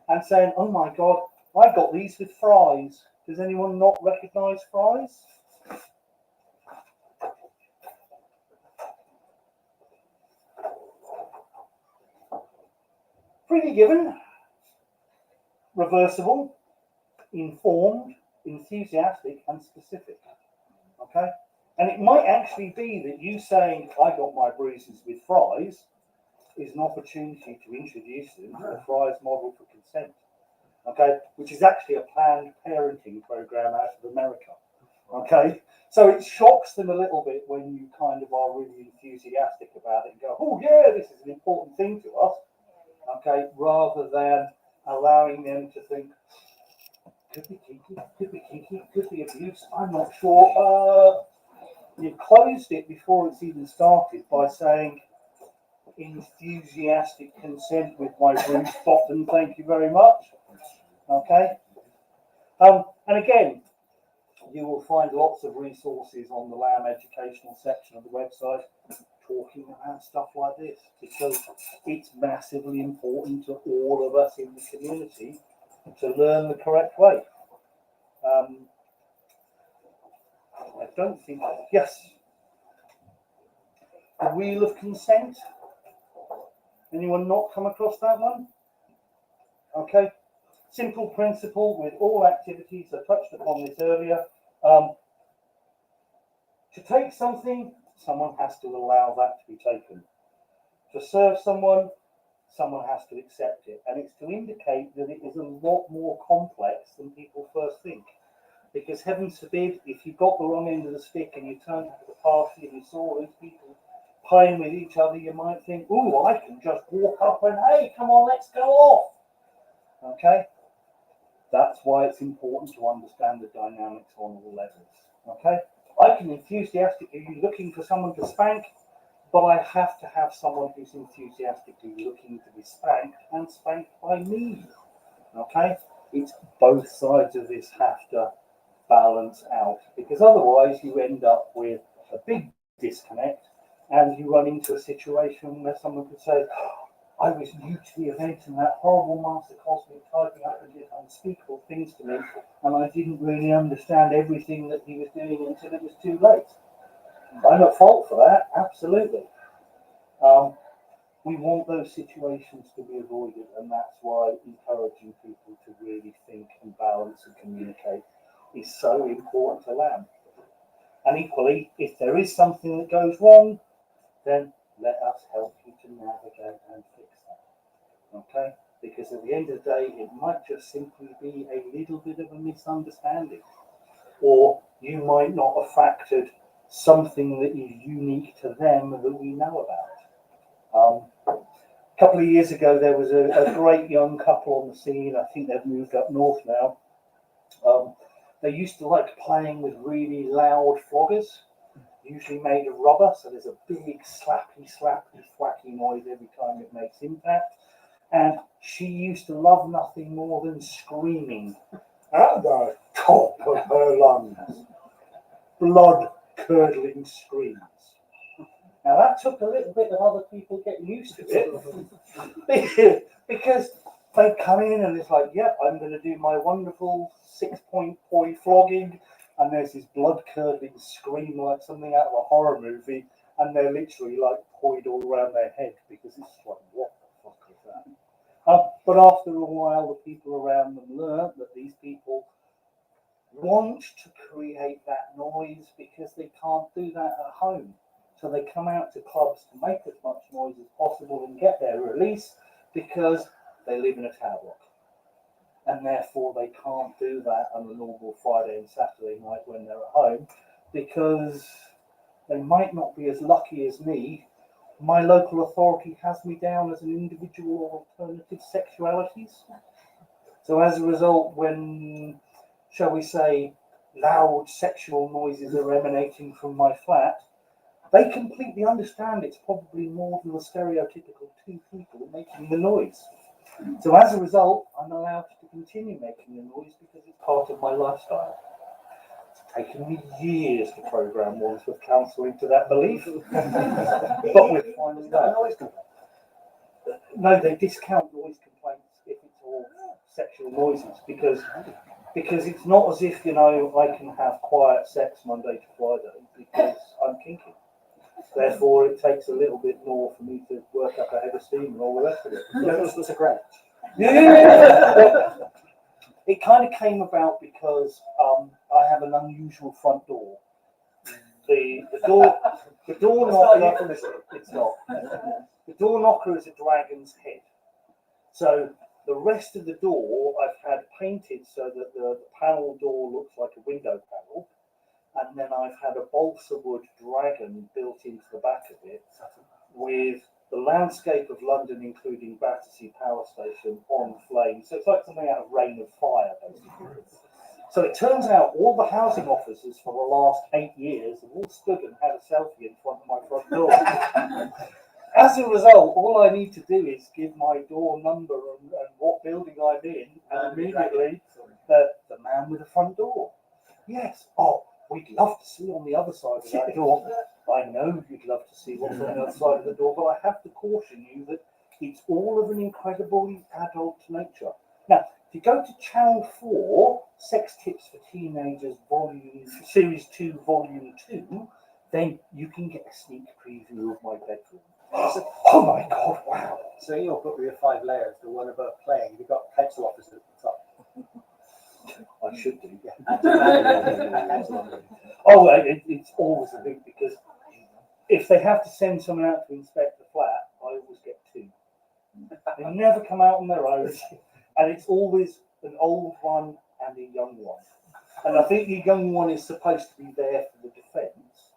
and saying, oh my God, I got these with fries. Does anyone not recognise fries? Freely given, reversible, informed, enthusiastic, and specific. Okay? And it might actually be that you saying, I got my bruises with fries, is an opportunity to introduce them to the fries model for consent. Okay? Which is actually a planned parenting program out of America. Okay? So it shocks them a little bit when you kind of are really enthusiastic about it and go, oh yeah, this is an important thing to us. Okay? Rather than allowing them to think, could be kinky, could be abuse, I'm not sure. You closed it before it's even started by saying enthusiastic consent with my bruised bottom, thank you very much. Okay? And again, you will find lots of resources on the LAM educational section of the website talking about stuff like this, because it's massively important to all of us in the community to learn the correct way. I don't think, yes. The wheel of consent. Anyone not come across that one? Okay. Simple principle with all activities. I touched upon this earlier. To take something, someone has to allow that to be taken. To serve someone someone has to accept it. And it's to indicate that it is a lot more complex than people first think. Because heaven forbid, if you got the wrong end of the stick and you turned up at the party and you saw these people playing with each other, you might think, oh, I can just walk up and, hey, come on, let's go off. Okay? That's why it's important to understand the dynamics on all levels. Okay? I can enthusiastically be looking for someone to spank, but I have to have someone who's enthusiastically looking to be spanked and spanked by me. Okay? It's both sides of this have to balance out, because otherwise you end up with a big disconnect and you run into a situation where someone could say, I was new to the event and that horrible master cosmic typing up and did unspeakable things to me, and I didn't really understand everything that he was doing until it was too late. I'm at fault for that, absolutely. We want those situations to be avoided, and that's why encouraging people to really think and balance and communicate is so important to LAMv. And equally, if there is something that goes wrong, then let us help you to navigate and fix that. Okay? Because at the end of the day, it might just simply be a little bit of a misunderstanding. Or you might not have factored something that is unique to them that we know about. A couple of years ago, there was a great young couple on the scene. I think they've moved up north now. They used to like playing with really loud floggers, usually made of rubber, so there's a big slappy, thwacky noise every time it makes impact. And she used to love nothing more than screaming at the top of her lungs. Blood-curdling screams. Now that took a little bit of other people getting used to it, because they come in and it's like, yep, I'm going to do my wonderful 6-point poi flogging, and there's this blood-curdling scream like something out of a horror movie, and they're literally like poid all around their head because it's like, what the fuck is that? But after a while, the people around them learn that these people want to create that noise because they can't do that at home. So they come out to clubs to make as much noise as possible and get their release because they live in a tower block. And therefore they can't do that on a normal Friday and Saturday night when they're at home, because they might not be as lucky as me. My local authority has me down as an individual of alternative sexualities. So as a result, when, shall we say, loud sexual noises are emanating from my flat, they completely understand it's probably more than the stereotypical two people making the noise. So as a result, I'm allowed to continue making the noise because it's part of my lifestyle. It's taken me years to program Wandsworth Council into that belief, but we're finally there. No, they discount noise complaints if it's all sexual noises, because it's not as if, you know, I can have quiet sex Monday to Friday because I'm kinky. Therefore, it takes a little bit more for me to work up a head of steam and all the rest of it. That's a great. Yeah. It kind of came about because I have an unusual front door. The door knocker. It's not. The door knocker is a dragon's head. So the rest of the door I've had painted so that the panel door looks like a window panel. And then I've had a balsa wood dragon built into the back of it with the landscape of London, including Battersea Power Station, on flame. So it's like something out of Rain of Fire, basically. So it turns out all the housing officers for the last 8 years have all stood and had a selfie in front of my front door. As a result, all I need to do is give my door number and what building I'm in, and immediately the man with the front door. Yes. Oh, we'd love to see on the other side of that door. I know you'd love to see what's on the other side of the door, but I have to caution you that it's all of an incredibly adult nature. Now, if you go to Channel 4, Sex Tips for Teenagers, Series 2, Volume 2, then you can get a sneak preview of my bedroom. Oh my God, wow. So in your book with your 5 layers, the one above playing, you've got pencil officers at the top. I should do, yeah. Oh, it's always a big, because if they have to send someone out to inspect the flat, I always get 2. They never come out on their own, and it's always an old one and a young one. And I think the young one is supposed to be there for the defence,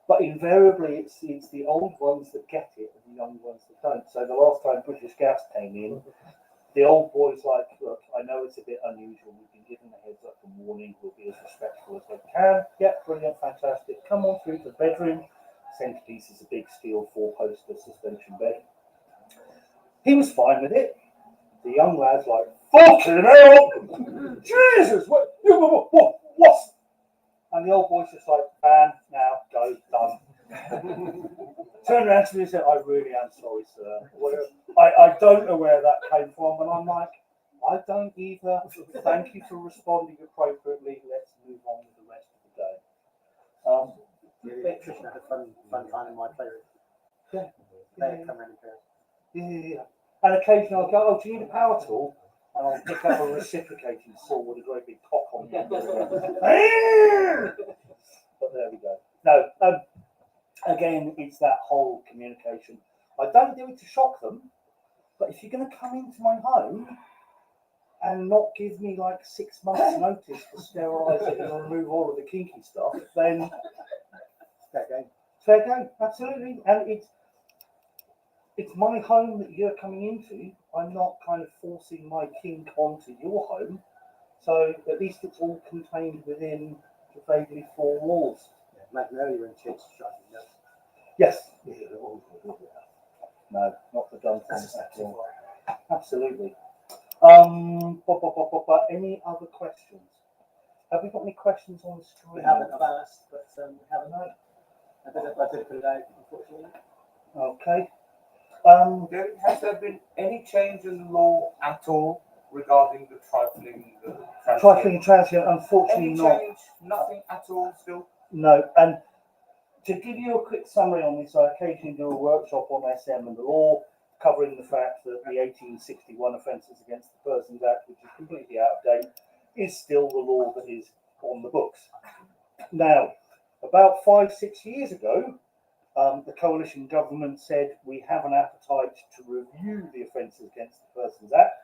but invariably it's the old ones that get it and the young ones that don't. So the last time British Gas came in, the old boy's like, look, I know it's a bit unusual. We've been given a heads up and warning. We'll be as respectful as we can. Yeah, brilliant, fantastic. Come on through to the bedroom. Centerpiece is a big steel 4-poster suspension bed. He was fine with it. The young lad's like, fucking hell! Jesus, what's? And the old boy's just like, ban, now, go, done. Turned around to me and said, I really am sorry, sir. I don't know where that came from. And I'm like, I don't either. Thank you for responding appropriately. Let's move on with the rest of the day. The electrician had a fun time in my playroom. Yeah. They come around and go. Yeah. And occasionally I'll go, oh, do you need a power tool? And I'll pick up a reciprocating saw with a great big cock on it. But there we go. No, again, it's that whole communication. I don't do it to shock them, but if you're going to come into my home and not give me like 6 months notice to sterilise it and remove all of the kinky stuff, then Fair game. fair game, absolutely. And it's my home that you're coming into. I'm not kind of forcing my kink onto your home. So at least it's all contained within the vaguely 4 walls. Yeah, imagine earlier when chicks shot you. Yes. No, not the dumb things at all. Absolutely. Any other questions? Have we got any questions on the screen? We haven't, I've asked, but we haven't. I did put it out, unfortunately. Okay. Has there been any change in the law at all regarding the trifling? Trifling transient, unfortunately Any not. change? Nothing at all still? No, and to give you a quick summary on this, I occasionally do a workshop on SM and the law, covering the fact that the 1861 Offences Against the Persons Act, which is completely out of date, is still the law that is on the books. Now, about 5-6 years ago, the coalition government said we have an appetite to review the Offences Against the Persons Act,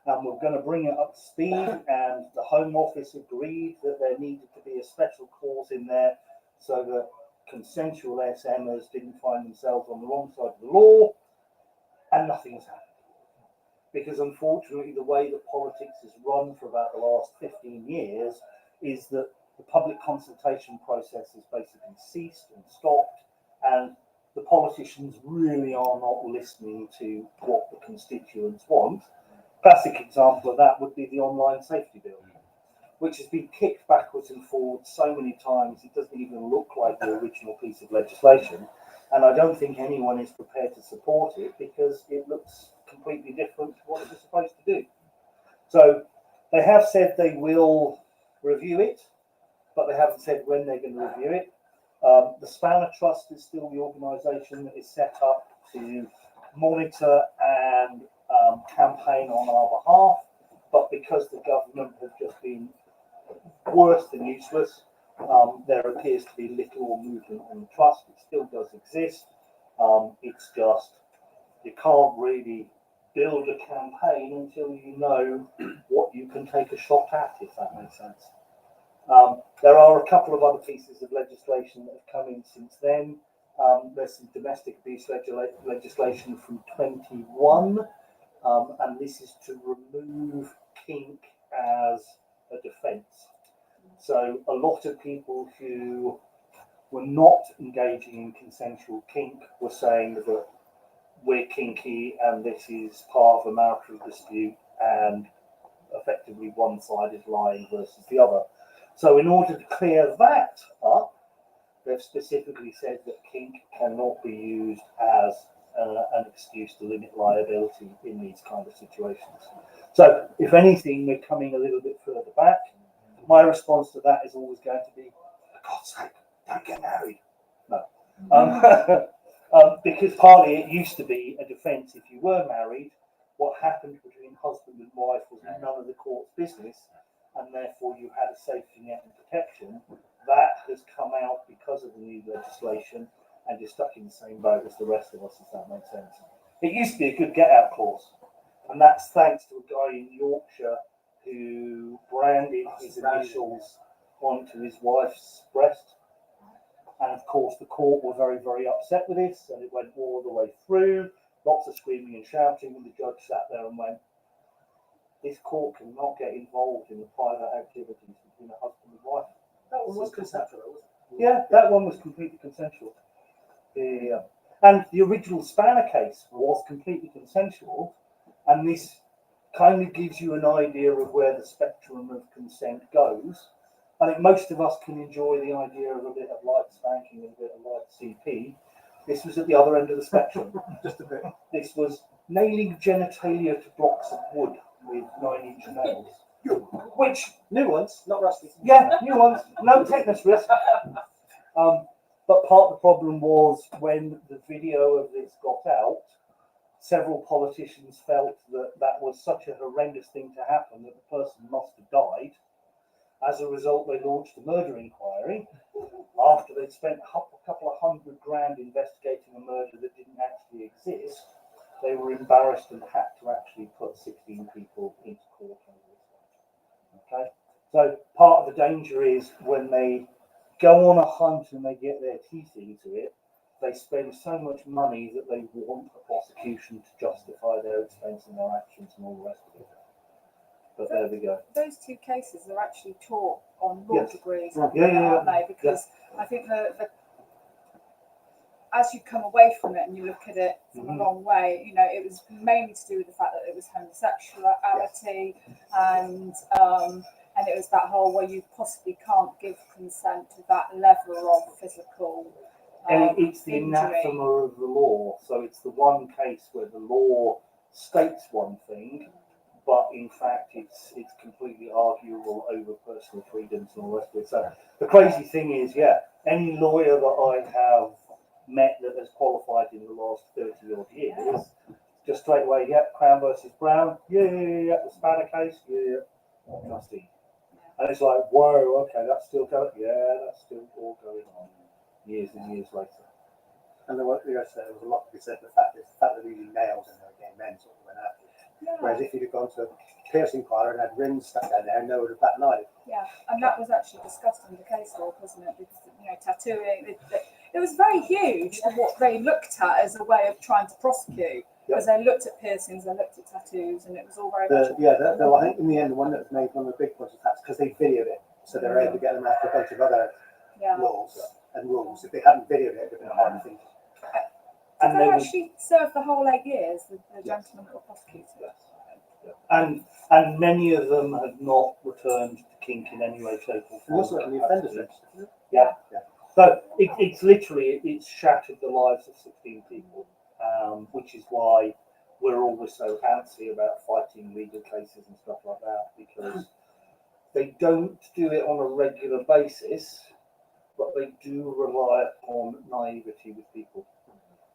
and we're going to bring it up to speed, and the Home Office agreed that there needed to be a special clause in there so that consensual SMers didn't find themselves on the wrong side of the law, and nothing's happened. Because unfortunately, the way that politics has run for about the last 15 years is that the public consultation process has basically ceased and stopped, and the politicians really are not listening to what the constituents want. Classic example of that would be the online safety bill, which has been kicked backwards and forwards so many times it doesn't even look like the original piece of legislation. And I don't think anyone is prepared to support it because it looks completely different to what it was supposed to do. So they have said they will review it, but they haven't said when they're going to review it. The Spanner Trust is still the organisation that is set up to monitor and campaign on our behalf, but because the government has just been worse than useless, there appears to be little or movement on the trust. It still does exist. It's just you can't really build a campaign until you know what you can take a shot at, if that makes sense. There are a couple of other pieces of legislation that have come in since then. There's some domestic abuse legislation from 21, and this is to remove kink as a defence. So a lot of people who were not engaging in consensual kink were saying that we're kinky and this is part of a marital dispute, and effectively one side is lying versus the other. So in order to clear that up, they've specifically said that kink cannot be used as an excuse to limit liability in these kind of situations. So if anything, we're coming a little bit further back. My response to that is always going to be, for God's sake, don't get married. No. Because partly it used to be a defence if you were married. What happened between husband and wife was none of the court's business, and therefore you had a safety net and protection. That has come out because of the new legislation, and you're stuck in the same boat as the rest of us, if that makes sense. It used to be a good get-out clause, and that's thanks to a guy in Yorkshire who branded his initials onto his wife's breast. And of course, the court were very, very upset with this, and it went all the way through. Lots of screaming and shouting, and the judge sat there and went, "This court cannot get involved in the private activities between a husband and wife." That one was consensual, wasn't it? Yeah, that one was completely consensual. Yeah. And the original Spanner case was completely consensual, and this kind of gives you an idea of where the spectrum of consent goes. I think most of us can enjoy the idea of a bit of light spanking and a bit of light CP. This was at the other end of the spectrum. Just a bit. This was nailing genitalia to blocks of wood with 9-inch nails. Which, New ones, not rusty. yeah, new ones, no tetanus risk. But part of the problem was when the video of this got out, several politicians felt that that was such a horrendous thing to happen that the person must have died. As a result, they launched a murder inquiry after they'd spent a couple of $100,000 investigating a murder that didn't actually exist. They were embarrassed and had to actually put 16 people into court over this. Okay, so part of the danger is when they go on a hunt and they get their teeth into it, they spend so much money that they want a prosecution to justify their expense and their actions and all the rest of it. But there we go. Those two cases are actually taught on law Yes. degrees, Yeah. aren't they? Because I think the as you come away from it and you look at it from a long way, you know, it was mainly to do with the fact that it was homosexuality and it was that whole where you possibly can't give consent to that level of physical And it's the injury. anathema of the law. So it's the one case where the law states one thing, but in fact it's completely arguable over personal freedoms and all the rest of it. So the crazy thing is, any lawyer that I have met that has qualified in the last 30 odd years, just straight away, Crown versus Brown, the Spanner case, trustee. And it's like, whoa, okay, that's still going, that's still all going on years and years later. And there was a lot to be said for the fact that they're using nails and they're getting men sort of went out. Yeah. Whereas if you'd have gone to a piercing parlour and had rings stuck down there, no one would have bat an eye. Yeah, and that was actually discussed in the case law, wasn't it? Because, you know, tattooing, it was very huge for what they looked at as a way of trying to prosecute. Because they looked at piercings, they looked at tattoos, and it was all very much. I think in the end, the one that was made one of the big ones was that's because they videoed it. So they were able to get them after a bunch of other laws and rules. If they hadn't videoed it, it would have been a hard thing. Did they actually serve the whole 8 years, the gentlemen that were prosecuted? And many of them have not returned to kink in any way, shape, or form. Also, the offenders register. Yeah. So it's literally, it's shattered the lives of 16 people, which is why we're always so antsy about fighting legal cases and stuff like that, because they don't do it on a regular basis, but they do rely upon naivety with people.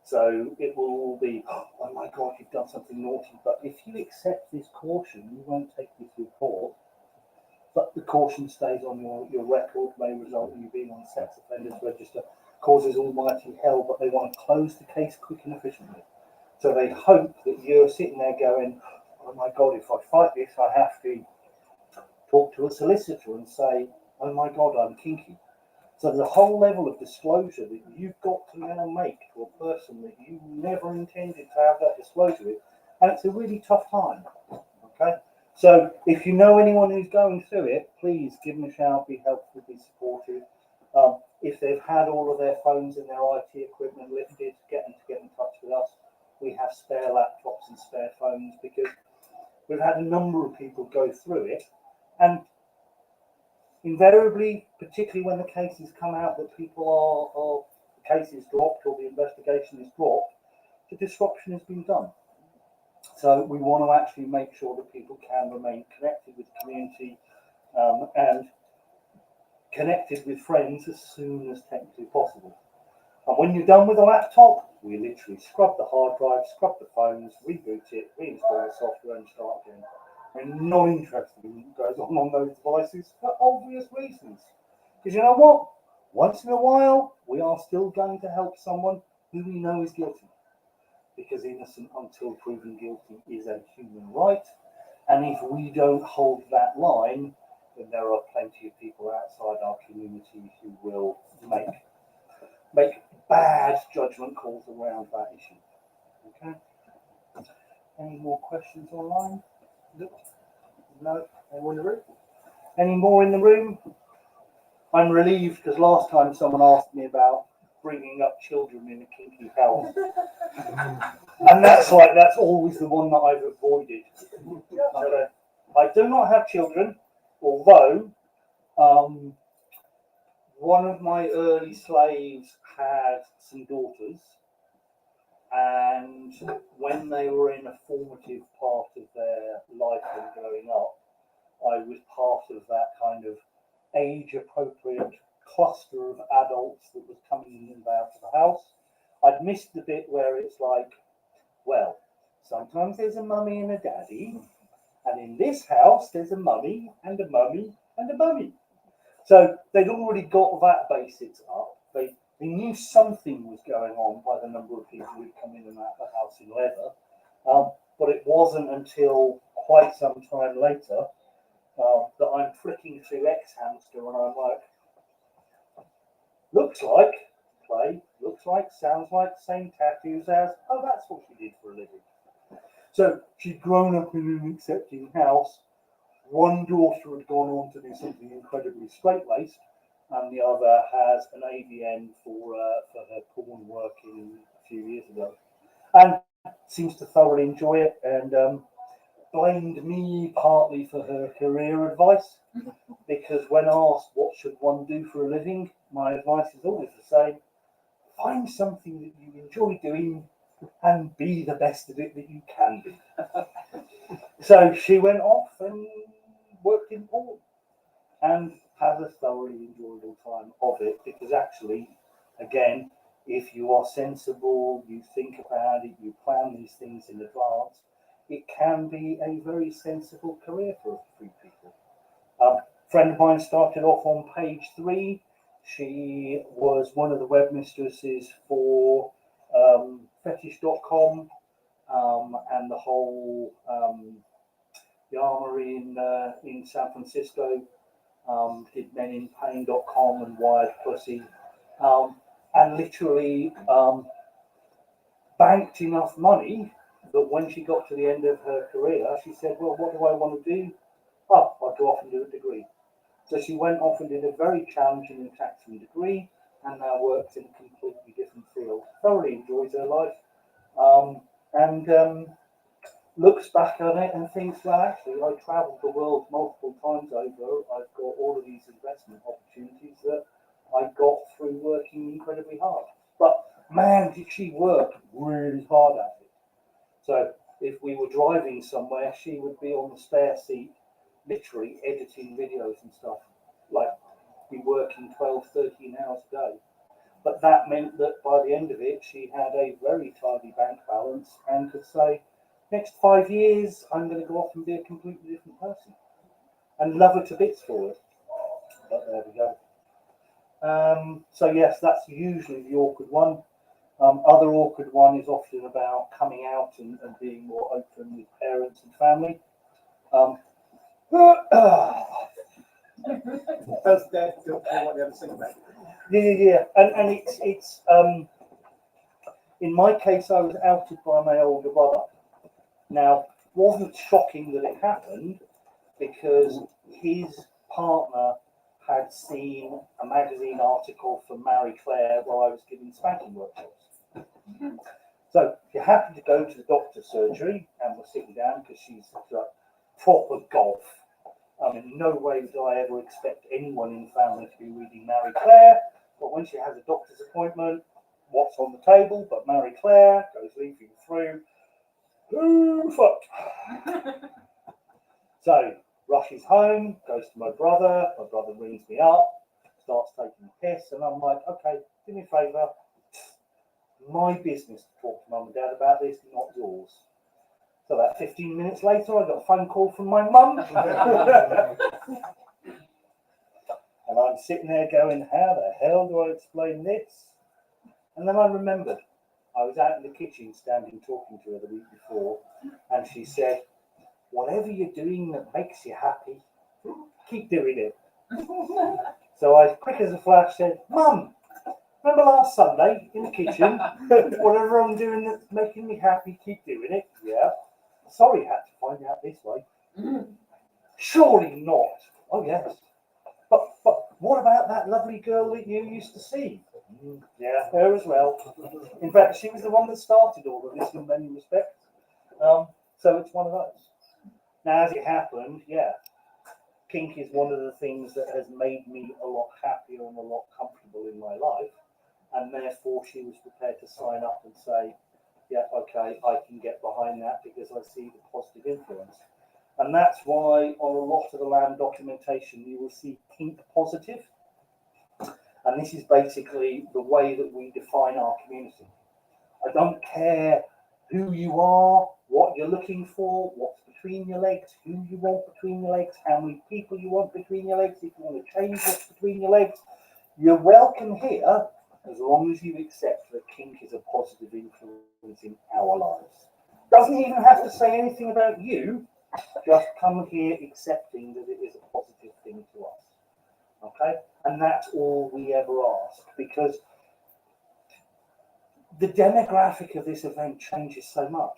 So it will all be, oh my God, you've done something naughty, but if you accept this caution, you won't take this to court. But the caution stays on your record, may result in you being on the sex offenders register, causes almighty hell, but they want to close the case quick and efficiently. So they hope that you're sitting there going, oh my God, if I fight this, I have to talk to a solicitor and say, oh my God, I'm kinky. So the whole level of disclosure that you've got to now make to a person that you never intended to have that disclosure with, and it's a really tough time. Okay? So if you know anyone who's going through it, please give them a shout, be helpful, be supportive. If they've had all of their phones and their IT equipment lifted, get them to get in touch with us. We have spare laptops and spare phones because we've had a number of people go through it, and invariably, particularly when the cases come out that people the case is dropped or the investigation is dropped, the disruption has been done. So we want to actually make sure that people can remain connected with the community and connected with friends as soon as technically possible. And when you're done with a laptop, we literally scrub the hard drive, scrub the phones, reboot it, reinstall the software and start again. We're not interested in what goes on those devices for obvious reasons. Because you know what? Once in a while, we are still going to help someone who we know is guilty. because innocent until proven guilty is a human right. And if we don't hold that line, then there are plenty of people outside our community who will make bad judgment calls around that issue. Okay. Any more questions online? No? Anyone in the room? Any more in the room? I'm relieved because last time someone asked me about bringing up children in a kinky house. And that's always the one that I've avoided. I do not have children, although one of my early slaves had some daughters, and when they were in a formative part of their life and growing up, I was part of that kind of age-appropriate cluster of adults that was coming in and out of the house. I'd missed the bit where it's like, well, sometimes there's a mummy and a daddy, and in this house there's a mummy and a mummy and a mummy. So they'd already got that basics up. They knew something was going on by the number of people who'd come in and out of the house in leather. But it wasn't until quite some time later that I'm flicking through X-Hamster and I'm like, looks like, sounds like, same tattoos as, oh, that's what she did for a living. So she'd grown up in an accepting house. One daughter had gone on to do something incredibly straight-laced, and the other has an AVN for her porn work a few years ago, and seems to thoroughly enjoy it, and blamed me partly for her career advice, because when asked what should one do for a living, my advice is always the same: find something that you enjoy doing and be the best at it that you can be. So she went off and worked in porn and had a thoroughly enjoyable time of it, because actually, again, if you are sensible, you think about it, you plan these things in advance, it can be a very sensible career for a few people. A friend of mine started off on page 3. She was one of the web mistresses for fetish.com and the whole the armory in San Francisco, did meninpain.com and Wired Pussy, and literally banked enough money that when she got to the end of her career, she said, well, what do I want to do? Oh, I'll go off and do a degree. So she went off and did a very challenging and taxing degree, and now works in a completely different field. Thoroughly enjoys her life, and looks back on it and thinks, well, actually, I travelled the world multiple times over. I've got all of these investment opportunities that I got through working incredibly hard. But man, did she work really hard at it. So if we were driving somewhere, she would be on the spare seat, literally editing videos and stuff, like be working 12, 13 hours a day. But that meant that by the end of it, she had a very tidy bank balance and could say, next 5 years, I'm going to go off and be a completely different person. And love her to bits for it. But there we go. So yes, that's usually the awkward one. Other awkward one is often about coming out and being more open with parents and family. That's dead. Don't care what the other thing about. Yeah. And it's in my case, I was outed by my older brother. Now, it wasn't shocking that it happened because his partner had seen a magazine article from Marie Claire while I was giving spanking workshops. So she happened to go to the doctor's surgery and was sitting down because she's like proper golf. I mean, in no way did I ever expect anyone in the family to be reading Marie Claire, but when she has a doctor's appointment, what's on the table but Marie Claire, goes leafing through. Who fucked? So rushes home, goes to my brother rings me up, starts taking a piss, and I'm like, okay, do me a favour, my business to talk to mum and dad about this, not yours. So about 15 minutes later, I got a phone call from my mum. And I'm sitting there going, how the hell do I explain this? And then I remembered, I was out in the kitchen standing talking to her the week before, and she said, whatever you're doing that makes you happy, keep doing it. So I, quick as a flash, said, Mum, remember last Sunday in the kitchen? Whatever I'm doing that's making me happy, keep doing it. Yeah. Sorry, I had to find out this way. Surely not. Oh, yes. But what about that lovely girl that you used to see? Yeah, her as well. In fact, she was the one that started all of this in many respects. So it's one of those. Now, as it happened, yeah, kink is one of the things that has made me a lot happier and a lot comfortable in my life. And therefore, she was prepared to sign up and say, yeah, okay, I can get behind that because I see the positive influence. And that's why on a lot of the LAMv documentation, you will see kink positive. And this is basically the way that we define our community. I don't care who you are, what you're looking for, what's between your legs, who you want between your legs, how many people you want between your legs, if you want to change what's between your legs. You're welcome here as long as you accept that kink is a positive influence in our lives. Doesn't even have to say anything about you, just come here accepting that it is a positive thing to us. Okay? And that's all we ever ask, because the demographic of this event changes so much.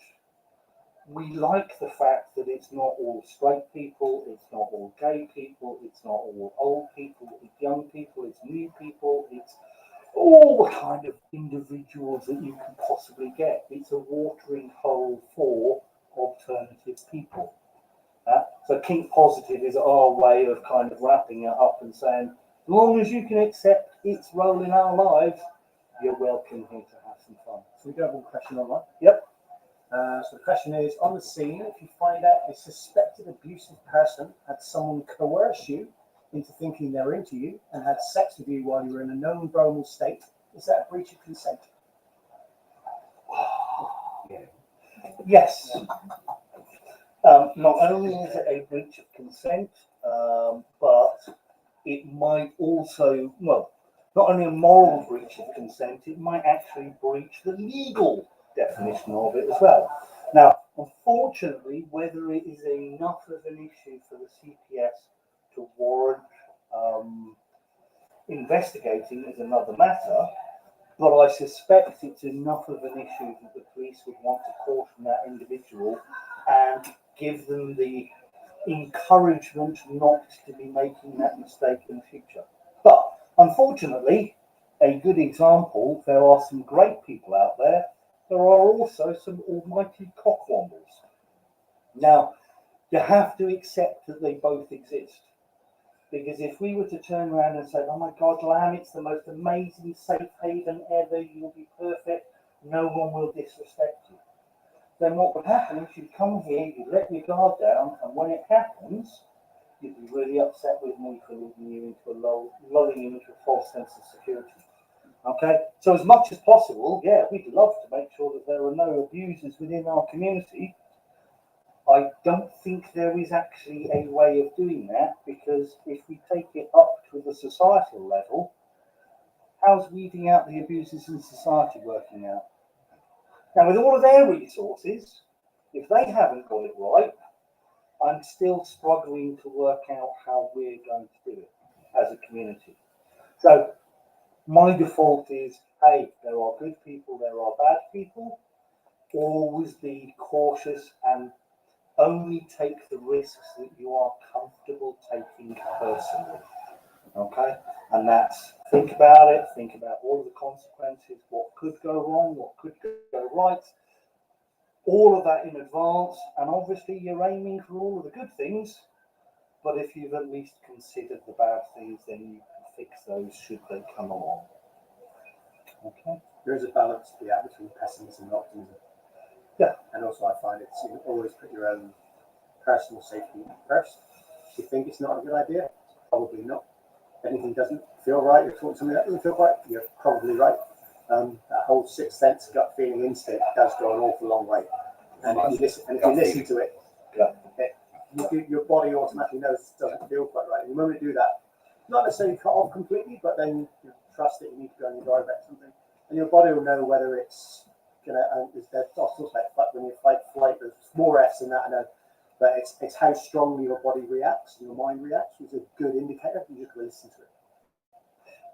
We like the fact that it's not all straight people, it's not all gay people, it's not all old people, it's young people, it's new people, it's all the kind of individuals that you can possibly get. It's a watering hole for alternative people. So kink positive is our way of kind of wrapping it up and saying, as long as you can accept its role in our lives, you're welcome here to have some fun. So we do have one question online. Yep. So the question is, on the scene, if you find out a suspected abusive person had someone coerce you into thinking they're into you and had sex with you while you were in a known bromal state, is that a breach of consent? Yes. Not only is it a breach of consent, but it might also, well, not only a moral breach of consent, it might actually breach the legal definition of it as well. Now, unfortunately, whether it is enough of an issue for the CPS to warrant investigating is another matter, but I suspect it's enough of an issue that the police would want to caution that individual and give them the encouragement not to be making that mistake in the future. But unfortunately, a good example, there are some great people out there. There are also some almighty cockwombles. Now, you have to accept that they both exist. Because if we were to turn around and say, oh my God, LAMv, it's the most amazing safe haven ever, you'll be perfect, no one will disrespect you. Then what would happen is you'd come here, you'd let your guard down, and when it happens, you'd be really upset with me for leading you into lulling you into a false sense of security. Okay? So as much as possible, yeah, we'd love to make sure that there are no abusers within our community. I don't think there is actually a way of doing that, because if we take it up to the societal level, how's weeding out the abusers in society working out? Now, with all of their resources, if they haven't got it right, I'm still struggling to work out how we're going to do it as a community. So my default is, hey, there are good people, there are bad people. Always be cautious and only take the risks that you are comfortable taking personally. Okay? And that's, think about it, think about all of the consequences, what could go wrong, what could go right, all of that in advance. And obviously you're aiming for all of the good things, but if you've at least considered the bad things, then you can fix those should they come along. Okay? There is a balance to be out between pessimism and optimism. Yeah. And also I find it's, you always put your own personal safety first. If you think it's not a good idea, probably not. If anything doesn't feel right, you're talking something that doesn't feel right, you're probably right. That whole sixth sense gut feeling instinct does go an awful long way. And if you listen to it, your body automatically knows it doesn't feel quite right. And the moment you do that, not necessarily cut off completely, but then you trust that you need to go and enjoy that something. And your body will know whether it's there's also like when you fight flight, there's more F's than that, I know. But it's how strongly your body reacts and your mind reacts, which is a good indicator. You just listen to it.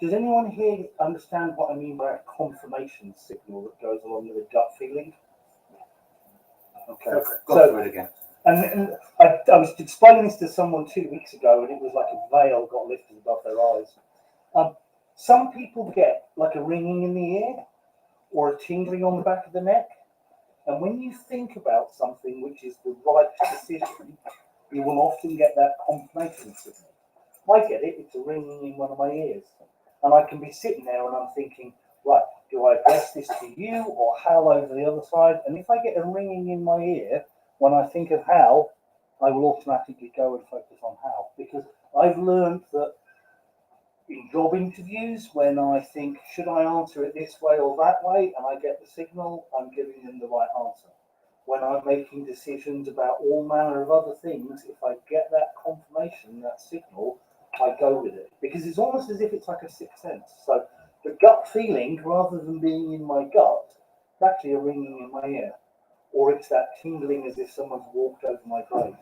Does anyone here understand what I mean by a confirmation signal that goes along with a gut feeling? Okay. Go through it again. And I was explaining this to someone 2 weeks ago, and it was like a veil got lifted above their eyes. Some people get like a ringing in the ear or a tingling on the back of the neck. And when you think about something which is the right decision, you will often get that confirmation signal. I get it, it's a ringing in one of my ears. And I can be sitting there and I'm thinking, right, do I address this to you or Hal over the other side? And if I get a ringing in my ear, when I think of Hal, I will automatically go and focus on Hal. Because I've learned that in job interviews, when I think, should I answer it this way or that way, and I get the signal, I'm giving them the right answer. When I'm making decisions about all manner of other things, if I get that confirmation, that signal, I go with it. Because it's almost as if it's like a sixth sense. So the gut feeling, rather than being in my gut, it's actually a ringing in my ear. Or it's that tingling as if someone's walked over my grave.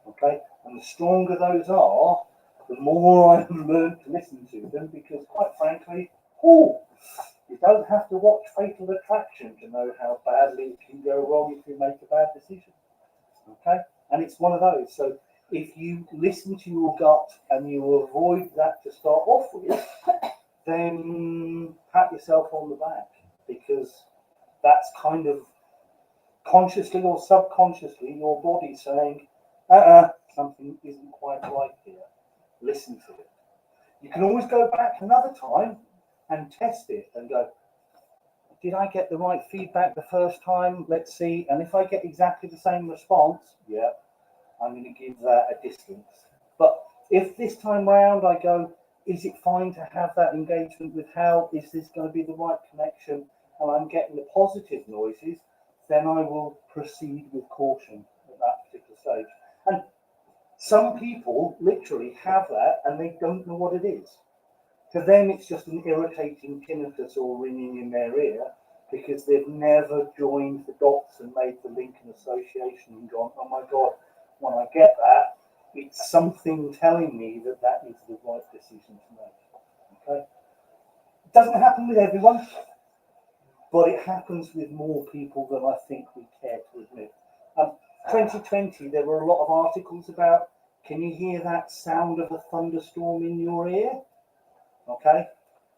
Okay? And the stronger those are, the more I've learned to listen to them, because quite frankly, you don't have to watch Fatal Attraction to know how badly it can go wrong if you make a bad decision. Okay? And it's one of those. So if you listen to your gut and you avoid that to start off with, then pat yourself on the back, because that's kind of consciously or subconsciously your body saying, something isn't quite right here. Listen to it. You can always go back another time and test it and go, did I get the right feedback the first time? Let's see. And if I get exactly the same response, yeah, I'm going to give that a distance. But if this time round I go, is it fine to have that engagement with Hal? Is this going to be the right connection? And I'm getting the positive noises, then I will proceed with caution at that particular stage. And some people literally have that and they don't know what it is. To them, it's just an irritating tinnitus or ringing in their ear because they've never joined the dots and made the link and association and gone, oh my God, when I get that, it's something telling me that that is the right decision to make. Okay? It doesn't happen with everyone, but it happens with more people than I think we care to admit. 2020, there were a lot of articles about, can you hear that sound of a thunderstorm in your ear? Okay,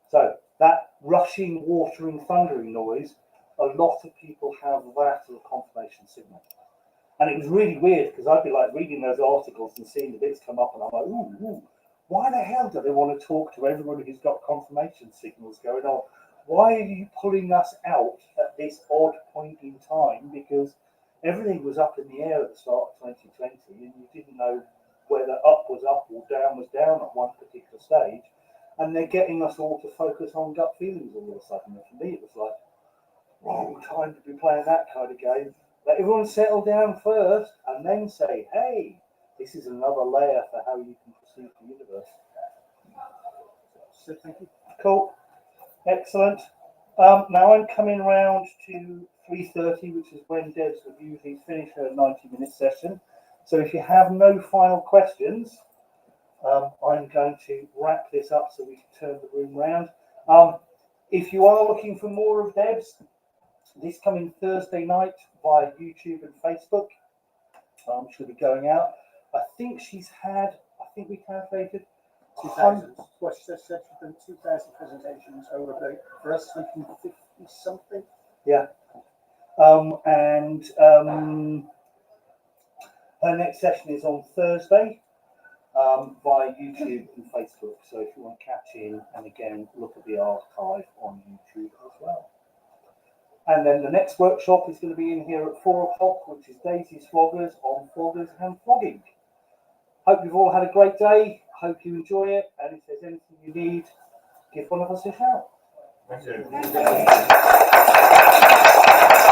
so that rushing, watering, thundering noise, a lot of people have that as a confirmation signal. And it was really weird because I'd be like reading those articles and seeing the bits come up and I'm like, ooh, why the hell do they want to talk to everybody who's got confirmation signals going on? Why are you pulling us out at this odd point in time? Because everything was up in the air at the start of 2020 and you didn't know whether up was up or down was down at one particular stage. And they're getting us all to focus on gut feelings all of a sudden. And for me, it was like, wrong time to be playing that kind of game. Let everyone settle down first and then say, hey, this is another layer for how you can perceive the universe. So thank you. Cool. Excellent. Now I'm coming round to 3:30, which is when Debs would usually finish her 90-minute session. So if you have no final questions, I'm going to wrap this up so we can turn the room round. If you are looking for more of Debs, this coming Thursday night via YouTube and Facebook, she'll be going out. I think she's had, I think we calculated 2,000. What she said, she's done 2,000 presentations over for us, 150 something. Yeah. Her next session is on Thursday via YouTube and Facebook. So if you want to catch in and again look at the archive on YouTube as well. And then the next workshop is going to be in here at 4 o'clock, which is Daisy's Floggers on floggers and flogging. Hope you've all had a great day. Hope you enjoy it. And if there's anything you need, give one of us a shout. Thank you. Thank you.